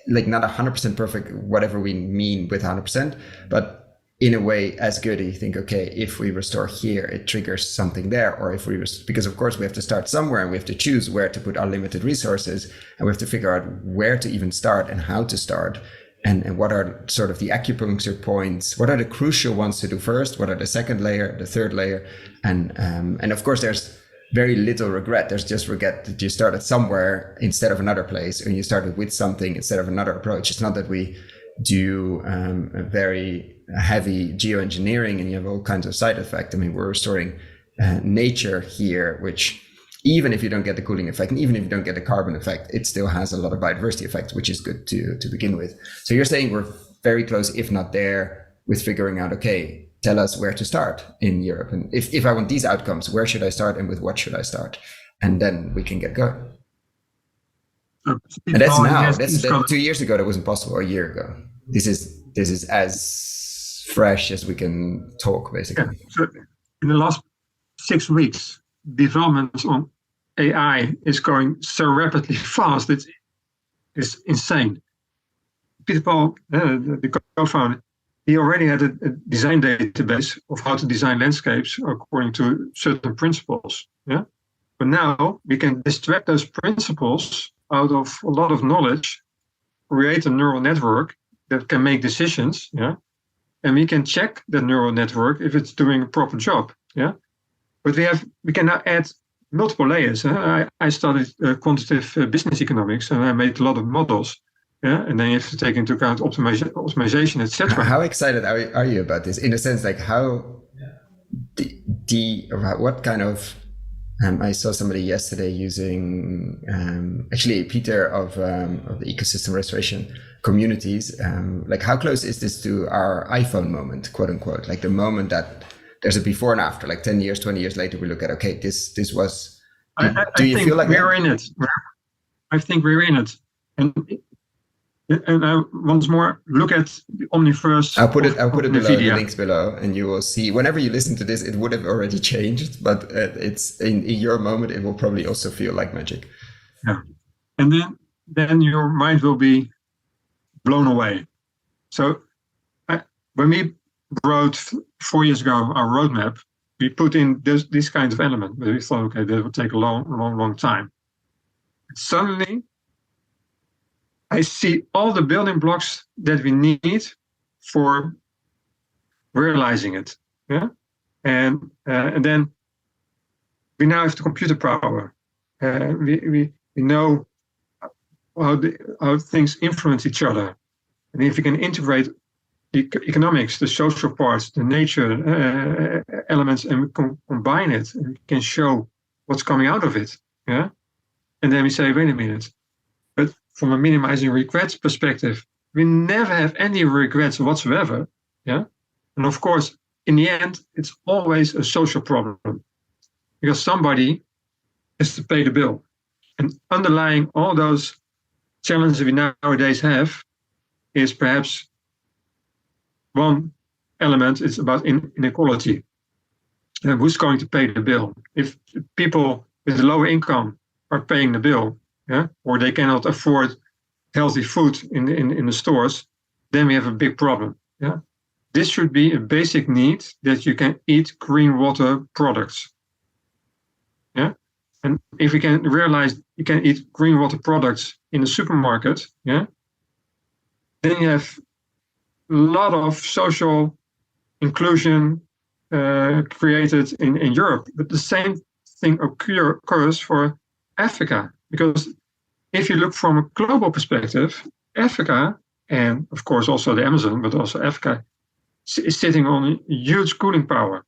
100% perfect, whatever we mean with 100%, but in a way as good. You think, okay, if we restore here, it triggers something there, or if we because of course we have to start somewhere, and we have to choose where to put our limited resources, and we have to figure out where to even start and how to start. And what are sort of the acupuncture points? What are the crucial ones to do first? What are the second layer, the third layer? And of course, there's very little regret. There's just regret that you started somewhere instead of another place, and you started with something instead of another approach. It's not that we do a very heavy geoengineering and you have all kinds of side effects. I mean, we're restoring nature here, which even if you don't get the cooling effect, and even if you don't get the carbon effect, it still has a lot of biodiversity effect, which is good to begin with. So you're saying we're very close, if not there, with figuring out, okay, tell us where to start in Europe. And if I want these outcomes, where should I start and with what should I start? And then we can get going. And that's now, that's 2 years ago, that wasn't possible, or a year ago. This is as fresh as we can talk, basically. Yeah. So in the last 6 weeks, development on AI is going so rapidly fast. It's insane. Peter Paul, the co-founder, he already had a design database of how to design landscapes according to certain principles. But now we can extract those principles out of a lot of knowledge, create a neural network that can make decisions. And we can check the neural network if it's doing a proper job. But we can now add multiple layers. I studied quantitative business economics, and I made a lot of models. And then you have to take into account optimization, etc. How excited are you about this? In a sense, like how what kind of I saw somebody yesterday using actually Peter of the ecosystem restoration communities. Like how close is this to our iPhone moment, quote unquote? Like the moment that there's a before and after, like 10 years, 20 years later, we look at, okay, this was, do you feel like we're in it? I think we're in it. And once more, look at the Omniverse. I'll put it below, the links below, and you will see, whenever you listen to this, it would have already changed, but it's in your moment, it will probably also feel like magic. Yeah. And then your mind will be blown away. So when we wrote 4 years ago our roadmap, we put in this kind of element, but we thought, okay, that would take a long time. Suddenly, I see all the building blocks that we need for realizing it. And then we now have the computer power. We know how things influence each other. And if you can integrate the economics, the social parts, the nature elements, and we combine it, and we can show what's coming out of it. Yeah. And then we say, wait a minute. But from a minimizing regrets perspective, we never have any regrets whatsoever. Yeah. And of course, in the end, it's always a social problem because somebody has to pay the bill. And underlying all those challenges we nowadays have is perhaps one element. It's about inequality. And who's going to pay the bill? If people with a lower income are paying the bill, yeah, or they cannot afford healthy food in the stores, then we have a big problem. Yeah. This should be a basic need that you can eat green water products. Yeah. And if we can realize you can eat green water products in the supermarket, yeah, then you have a lot of social inclusion created in Europe. But the same thing occurs for Africa, because if you look from a global perspective, Africa, and of course also the Amazon, but also Africa, is sitting on huge cooling power.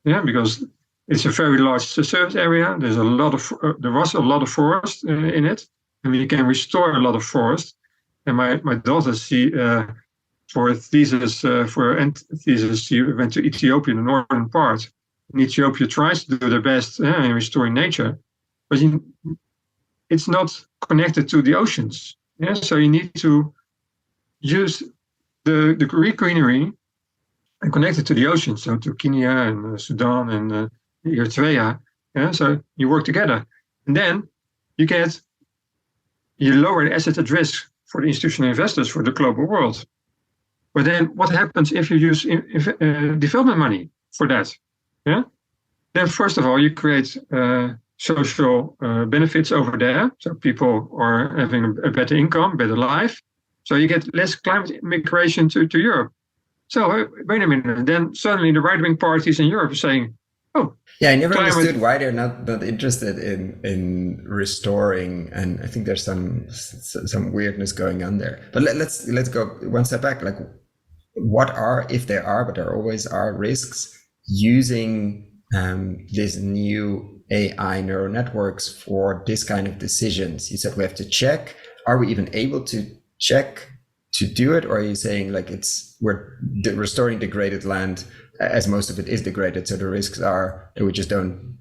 Yeah, because it's a very large surface area. There was a lot of forest in it, and we can restore a lot of forest. And my daughter, for a thesis, she went to Ethiopia, the northern part. And Ethiopia tries to do their best in restoring nature, but it's not connected to the oceans. Yeah, so you need to use the greenery and connect it to the ocean, so to Kenya and Sudan and Eritrea. Yeah, so you work together, and then you lower the asset at risk for the institutional investors for the global world. But then what happens if you use development money for that? Yeah, then first of all you create social benefits over there, so people are having a better income, better life. So you get less climate migration to Europe. So wait a minute, then suddenly the right-wing parties in Europe are saying, "Oh, yeah, I never understood why they're not interested in restoring." And I think there's some weirdness going on there. But let's go one step back. Like, what are, if there are, but there always are, risks using this new AI neural networks for this kind of decisions? You said we have to check. Are we even able to check to do it, or are you saying like we're restoring degraded land, as most of it is degraded, so the risks are that we just don't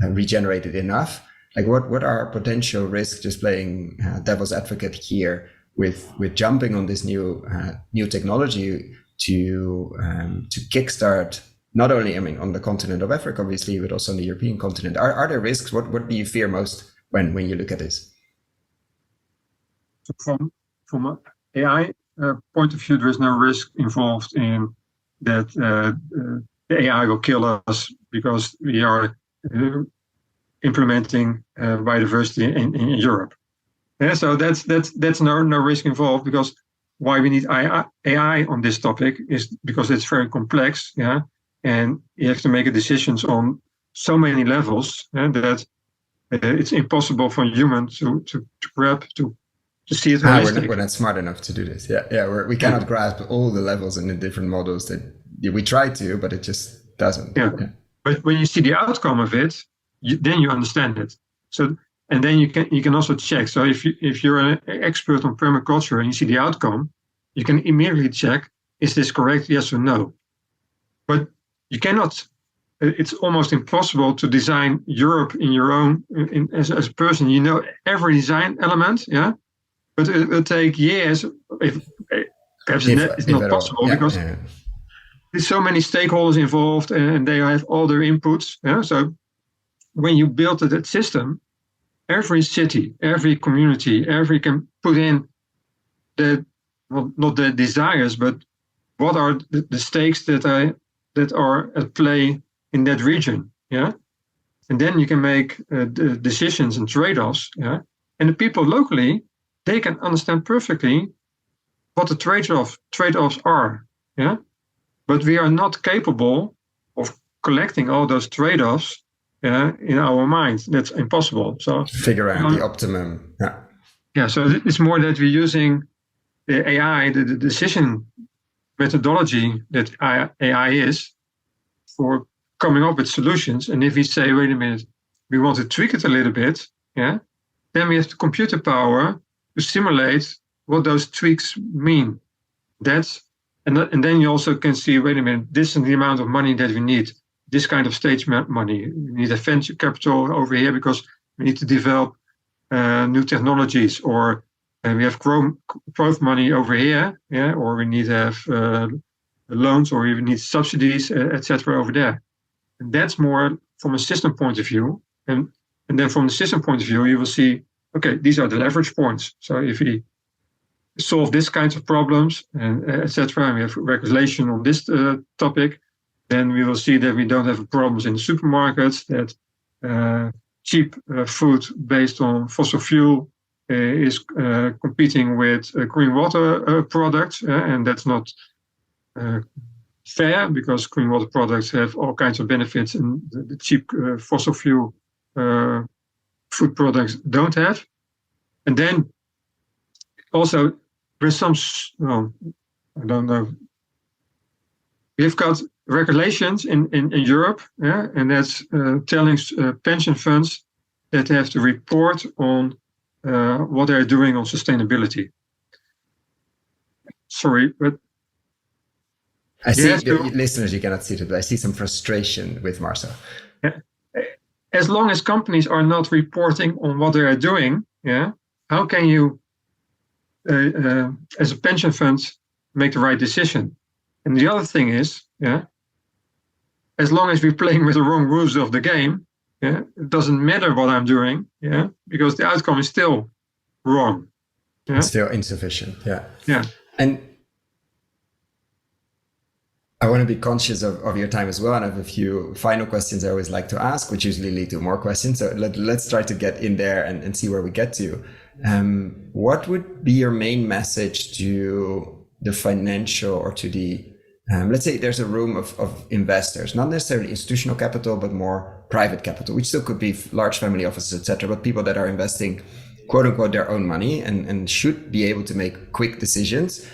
regenerate it enough? Like what are potential risks, just playing devil's advocate here, with jumping on this new technology to kickstart, not only, I mean, on the continent of Africa, obviously, but also on the European continent? Are there risks? What do you fear most when you look at this? From an AI point of view, there is no risk involved in that the AI will kill us because we are implementing biodiversity in Europe. Yeah, so that's no risk involved, because why we need AI on this topic is because it's very complex. Yeah, and you have to make decisions on so many levels that it's impossible for humans to grab to see it holistic. We're not smart enough to do this. Yeah, we cannot grasp all the levels and the different models that we try to, but it just doesn't. Yeah. But when you see the outcome of it, then you understand it. So, and then you can also check. So if you're an expert on permaculture and you see the outcome, you can immediately check, is this correct? Yes or no. But you cannot. It's almost impossible to design Europe in your own as a person. You know every design element. Yeah. But it will take years, perhaps it's not possible, because there's so many stakeholders involved and they have all their inputs. Yeah? So when you build that system, every city, every community, can put in not the desires, but what are the stakes that are at play in that region. Yeah, and then you can make decisions and trade-offs. Yeah, and the people locally, they can understand perfectly what the trade-offs are. Yeah, but we are not capable collecting all those trade-offs in our mind. That's impossible. So figure out the optimum. Yeah. So it's more that we're using the AI, the decision methodology that AI is, for coming up with solutions. And if we say, wait a minute, we want to tweak it a little bit, then we have the computer power to simulate what those tweaks mean. And then you also can see, wait a minute, this is the amount of money that we need. This kind of stage money. We need a venture capital over here because we need to develop new technologies, or we have growth money over here, or we need to have loans, or we need subsidies, etc. over there. And that's more from a system point of view. And then from the system point of view, you will see, okay, these are the leverage points. So if we solve this kinds of problems, and etc., and we have regulation on this topic, then we will see that we don't have problems in the supermarkets, that cheap food based on fossil fuel is competing with green water products, and that's not fair, because green water products have all kinds of benefits and the cheap fossil fuel food products don't have. And then also there's some, I don't know, we've got regulations in Europe, and that's telling pension funds that they have to report on what they're doing on sustainability. Sorry, but I see, listeners, you cannot see it, but I see some frustration with Marcel. As long as companies are not reporting on what they are doing, how can you, as a pension fund, make the right decision? And the other thing is, as long as we're playing with the wrong rules of the game, it doesn't matter what I'm doing, because the outcome is still wrong. It's still insufficient. Yeah. And I want to be conscious of your time as well, and I have a few final questions I always like to ask, which usually lead to more questions. So let's try to get in there and see where we get to. What would be your main message to the financial, or to the, let's say there's a room of investors, not necessarily institutional capital, but more private capital, which still could be large family offices, etc., but people that are investing, quote unquote, their own money and should be able to make quick decisions.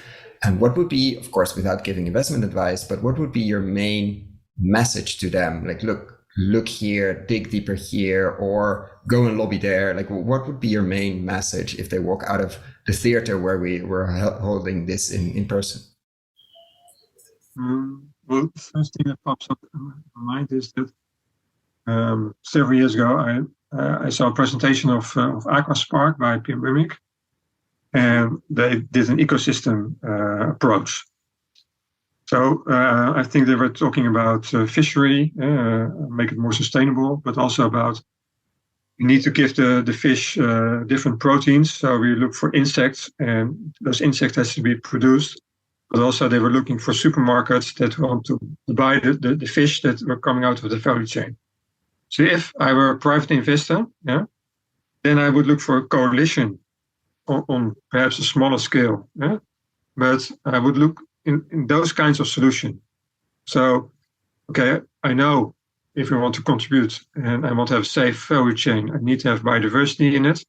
And what would be, of course, without giving investment advice, but what would be your main message to them? Like, look here, dig deeper here, or go and lobby there. Like, what would be your main message if they walk out of the theater where we were holding this in person? Well, the first thing that pops up in my mind is that several years ago, I saw a presentation of Aquaspark by Pim Wimmick, and they did an ecosystem approach. So I think they were talking about fishery, make it more sustainable, but also about you need to give the fish different proteins. So we look for insects, and those insects has to be produced. But also they were looking for supermarkets that want to buy the fish that were coming out of the value chain. So if I were a private investor, then I would look for a coalition on perhaps a smaller scale. But I would look in those kinds of solutions. So, okay, I know if I want to contribute and I want to have a safe value chain, I need to have biodiversity in it.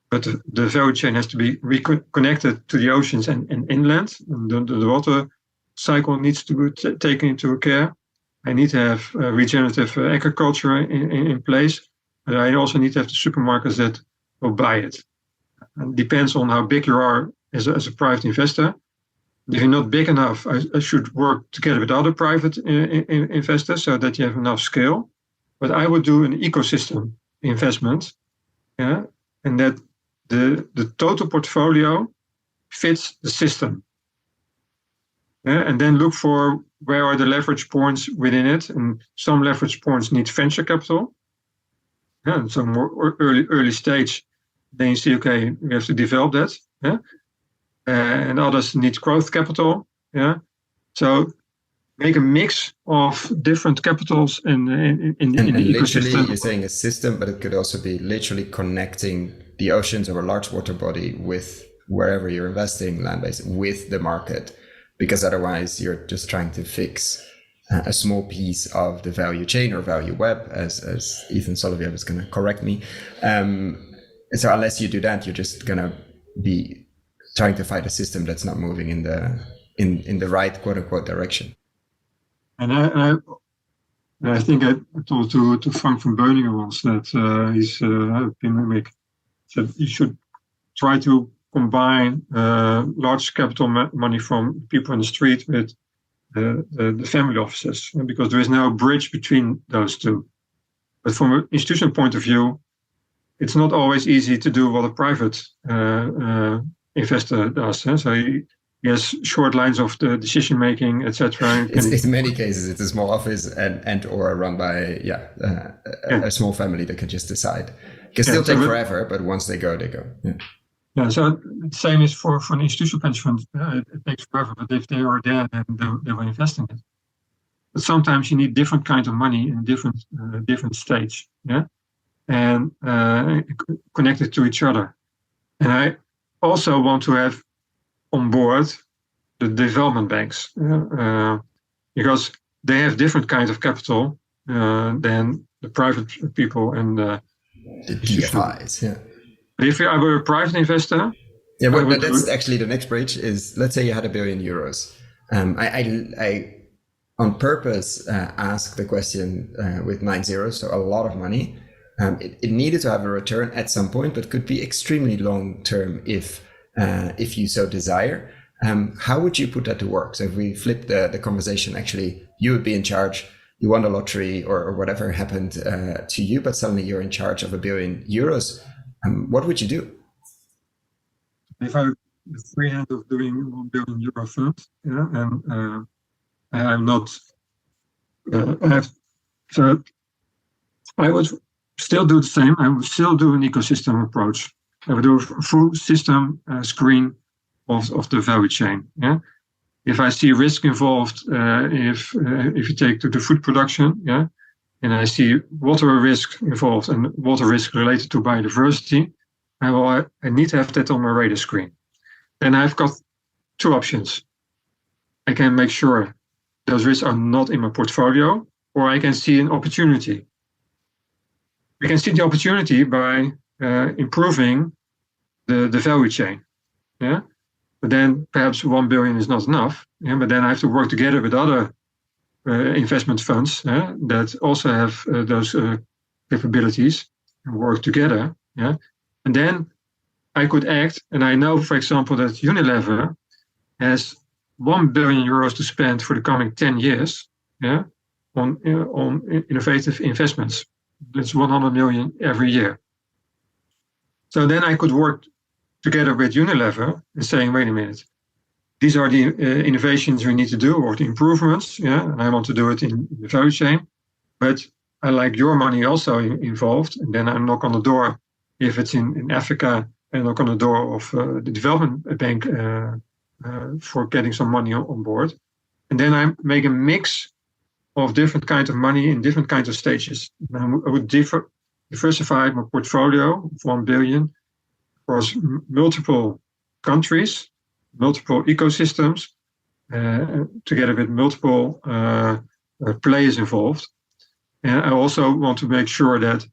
But the value chain has to be reconnected to the oceans and inland. And the water cycle needs to be taken into account. I need to have regenerative agriculture in place. But I also need to have the supermarkets that will buy it. And it depends on how big you are as a private investor. If you're not big enough, I should work together with other private investors so that you have enough scale. But I would do an ecosystem investment, and that the total portfolio fits the system. And then look for where are the leverage points within it. And some leverage points need venture capital. And so more early stage, then you see, okay, we have to develop that. And others need growth capital. So make a mix of different capitals in the literally, ecosystem. You're saying a system, but it could also be literally connecting the oceans or a large water body with wherever you're investing, land-based, with the market, because otherwise you're just trying to fix a small piece of the value chain or value web, as Ethan Soloviev is going to correct me. So unless you do that, you're just going to be trying to fight a system that's not moving in the right quote unquote direction. And I think I told to Frank van Beuningen once that he's Pinamic said you should try to combine large capital money from people in the street with the family offices, because there is now a bridge between those two. But from an institutional point of view, it's not always easy to do what a private investor does. So he has short lines of the decision making, etc. In many cases, it's a small office and or run by a small family that can just decide. It can still take forever, but once they go, they go. Yeah, so the same is for an institutional pension fund. It takes forever, but if they are there, then they will invest in it. But sometimes you need different kinds of money in different stage, and connected to each other. And I also want to have on board the development banks, because they have different kinds of capital than the private people and the DFIs. Yeah. If I were a private investor, but that's actually the next bridge. Is let's say you had €1 billion. I on purpose asked the question with 9 zeros, so a lot of money. It needed to have a return at some point, but could be extremely long term if you so desire. How would you put that to work? So if we flip the conversation, actually, you would be in charge. You won the lottery or whatever happened to you, but suddenly you're in charge of €1 billion. What would you do? If I have the free hand of doing €1 billion fund, and I'm not, so I would still do the same. I would still do an ecosystem approach. I would do a full system screen of the value chain. Yeah. If I see risk involved, if you take to the food production, and I see water risk involved and water risk related to biodiversity, I need to have that on my radar screen. Then I've got two options. I can make sure those risks are not in my portfolio, or I can see an opportunity. We can see the opportunity by improving the value chain. Yeah, but then perhaps 1 billion is not enough. Yeah, but then I have to work together with other investment funds that also have those capabilities and work together. Yeah, and then I could act. And I know, for example, that Unilever has €1 billion to spend for the coming 10 years. Yeah, on innovative investments. That's 100 million every year. So then I could work together with Unilever and saying, wait a minute, these are the innovations we need to do, or the improvements, and I want to do it in the value chain, but I like your money also involved. And then I knock on the door. If it's in Africa, I knock on the door of the development bank for getting some money on board. And then I make a mix of different kinds of money in different kinds of stages. And I would diversify my portfolio of 1 billion across multiple countries, multiple ecosystems, together with multiple players involved. And I also want to make sure that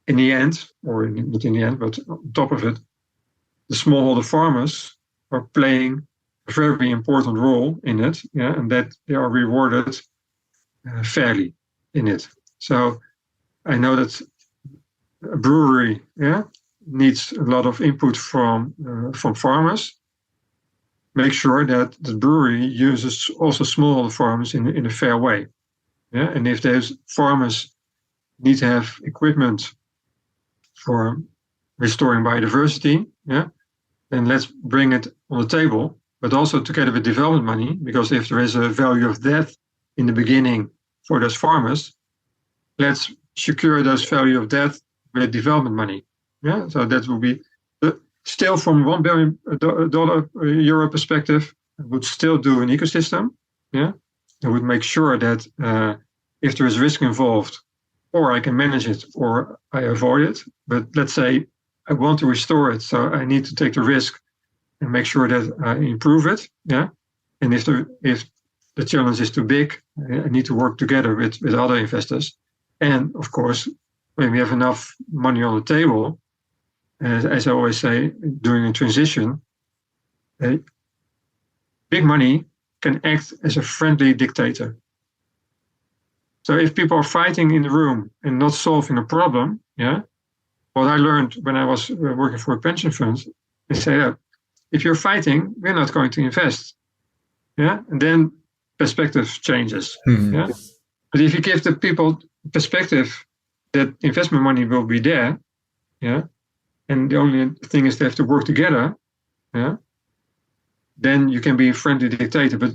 in the end, or not in the end, but on top of it, the smallholder farmers are playing a very important role in it, and that they are rewarded fairly in it. So I know that a brewery needs a lot of input from farmers. Make sure that the brewery uses also smallholder farmers in a fair way. Yeah, and if those farmers need to have equipment for restoring biodiversity, then let's bring it on the table, but also together with development money, because if there is a value of that in the beginning for those farmers, let's secure those value of that with development money. Yeah, so that will be still from €1 billion euro perspective. I would still do an ecosystem. Yeah, I would make sure that if there is risk involved, or I can manage it, or I avoid it. But let's say I want to restore it, so I need to take the risk and make sure that I improve it. Yeah, and if the challenge is too big. I need to work together with other investors. And of course, when we have enough money on the table, as I always say, during a transition, big money can act as a friendly dictator. So if people are fighting in the room and not solving a problem, what I learned when I was working for a pension fund, they say, if you're fighting, we're not going to invest. And then perspective changes. Mm-hmm. But if you give the people perspective that investment money will be there, and the only thing is they have to work together, then you can be a friendly dictator. But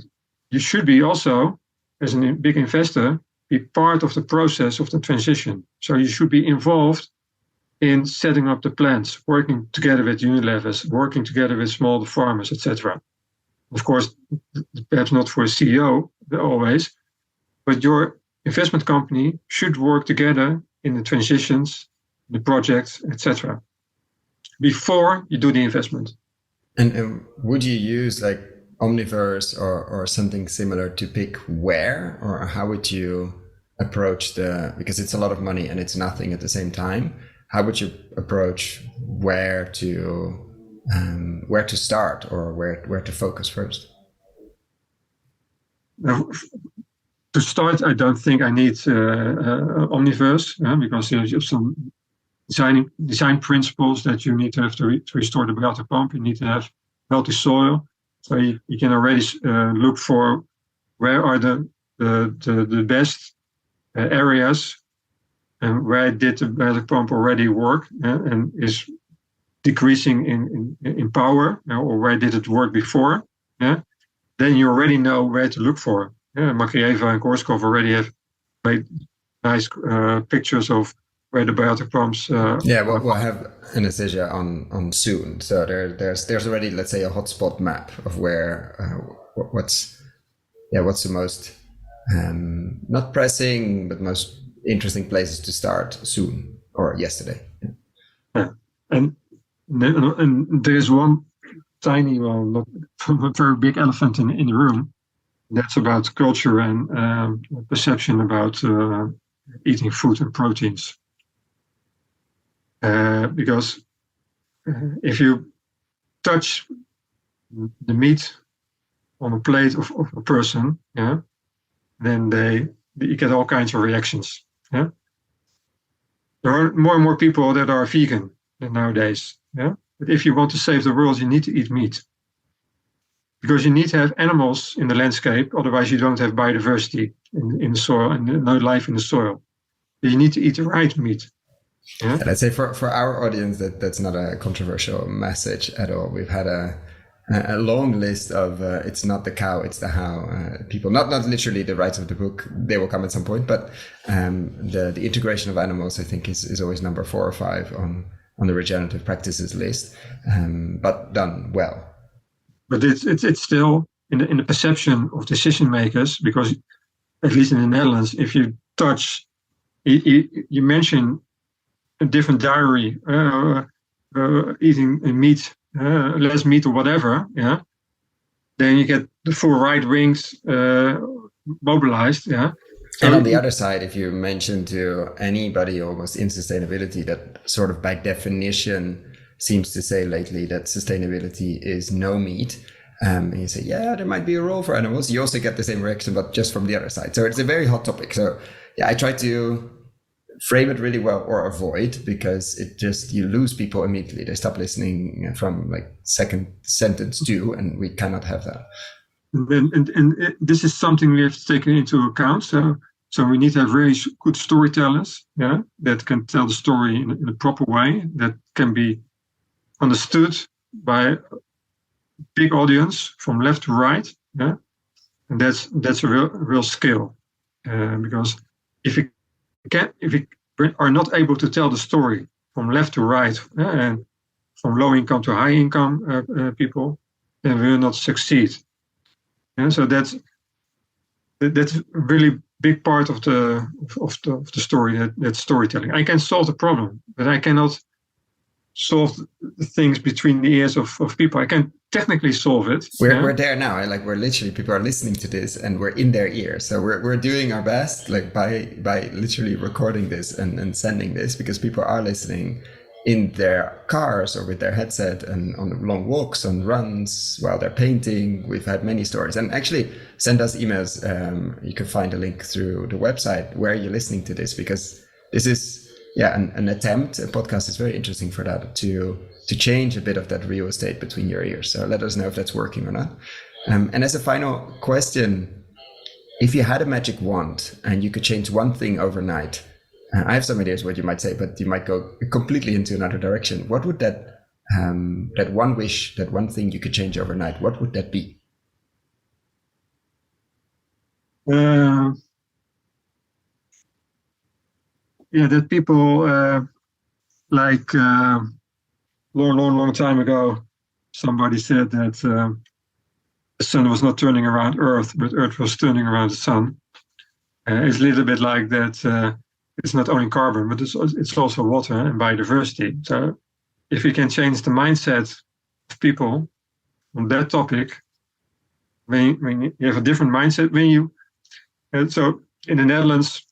you should be also, as a big investor, be part of the process of the transition. So you should be involved in setting up the plans, working together with Unilevers, working together with small farmers, etc. Of course, perhaps not for a CEO always, but your investment company should work together in the transitions, the projects, etc. before you do the investment. And would you use like Omniverse or something similar to pick where, or how would you approach because it's a lot of money and it's nothing at the same time, how would you approach where to start or where to focus first? Now, to start, I don't think I need Omniverse because there's some design principles that you need to have to restore the water pump. You need to have healthy soil, so you can already look for where are the best areas and where did the water pump already work and is decreasing in power, or where did it work before? Then you already know where to look for. Makrieva and Korskov already have made nice pictures of where the biotic pumps. We'll have anesthesia on soon. So there's already, let's say, a hotspot map of where what's the most not pressing but most interesting places to start soon or yesterday. And there's one tiny, not a very big elephant in the room. That's about culture and perception about eating food and proteins. Because if you touch the meat on a plate of a person, then you get all kinds of reactions. There are more and more people that are vegan nowadays. But if you want to save the world, you need to eat meat. Because you need to have animals in the landscape, otherwise you don't have biodiversity in the soil and no life in the soil. You need to eat the right meat. Let's say for our audience that's not a controversial message at all. We've had a long list of it's not the cow, it's the how. People, not literally the rights of the book, they will come at some point, but the integration of animals, I think, is always number 4 or 5 on the regenerative practices list, but done well. But it's still in the perception of decision makers, because at least in the Netherlands, if you touch, you mention a different diary, eating meat, less meat or whatever, then you get the full right wings mobilized. And on the other side, if you mention to anybody almost in sustainability that sort of by definition seems to say lately that sustainability is no meat, and you say, there might be a role for animals, you also get the same reaction, but just from the other side. So it's a very hot topic. So I try to frame it really well or avoid, because you lose people immediately. They stop listening from like second sentence 2, and we cannot have that. And this is something we have to take into account. So we need to have very good storytellers, that can tell the story in a proper way, that can be understood by a big audience from left to right. And that's a real skill, because if we are not able to tell the story from left to right and from low income to high income people, then we will not succeed. And so that's a really big part of the story. That storytelling. I can solve the problem, but I cannot solve the things between the ears of people. I can technically solve it. We're there now. Like we're literally, people are listening to this and we're in their ear. So we're doing our best, like by literally recording this and sending this, because people are listening in their cars or with their headset and on long walks, on runs, while they're painting. We've had many stories. And actually send us emails. You can find a link through the website where you're listening to this, because this is an attempt. A podcast is very interesting for that, to change a bit of that real estate between your ears. So let us know if that's working or not. And as a final question, if you had a magic wand and you could change one thing overnight, I have some ideas what you might say, but you might go completely into another direction. What would that one wish, that one thing you could change overnight, what would that be? That people long time ago, somebody said that the sun was not turning around Earth, but Earth was turning around the sun. It's a little bit like that. It's not only carbon, but it's also water and biodiversity. So if we can change the mindset of people on that topic, when you have a different mindset, so in the Netherlands,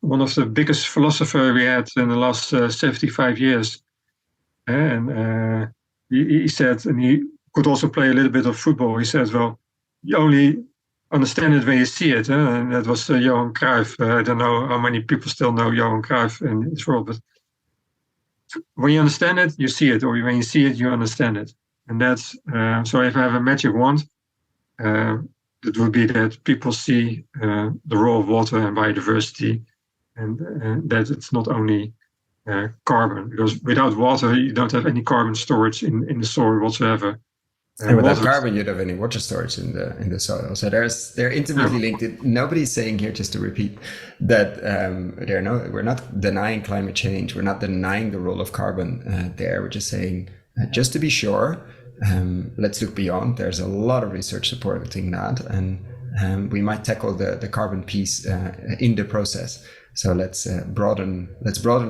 one of the biggest philosophers we had in the last 75 years, and he said, and he could also play a little bit of football. He said, well, you only understand it when you see it. And that was Johan Cruyff. I don't know how many people still know Johan Cruyff in this world, but when you understand it, you see it, or when you see it, you understand it. And that's, so if I have a magic wand, it would be that people see the role of water and biodiversity, and that it's not only carbon, because without water, you don't have any carbon storage in the soil whatsoever. And without carbon, you don't have any water storage in the soil. So they're intimately linked. Nobody's saying here, just to repeat, that we're not denying climate change. We're not denying the role of carbon there. We're just saying, just to be sure, let's look beyond. There's a lot of research supporting that, and we might tackle the carbon piece in the process. So let's broaden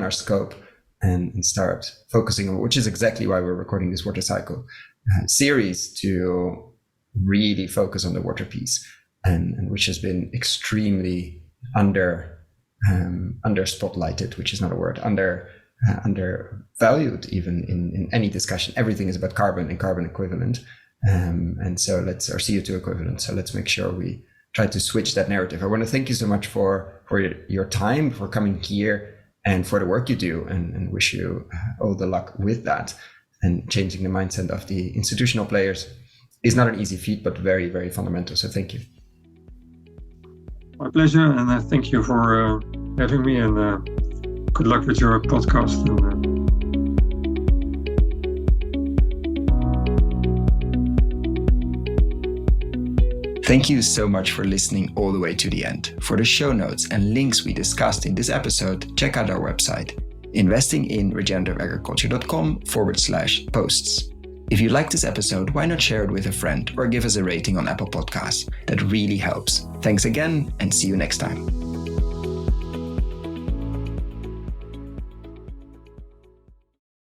our scope and start focusing on, which is exactly why we're recording this water cycle series, to really focus on the water piece, and which has been extremely under spotlighted, which is not a word, undervalued even in any discussion. Everything is about carbon and carbon equivalent, and so or CO2 equivalent. So let's make sure we try to switch that narrative. I want to thank you so much for your time, for coming here, and for the work you do, and wish you all the luck with that. And changing the mindset of the institutional players is not an easy feat, but very, very fundamental. So thank you. My pleasure, and thank you for having me, and good luck with your podcast. Thank you so much for listening all the way to the end. For the show notes and links we discussed in this episode, check out our website, investinginregenerativeagriculture.com/posts. If you like this episode, why not share it with a friend or give us a rating on Apple Podcasts? That really helps. Thanks again, and see you next time.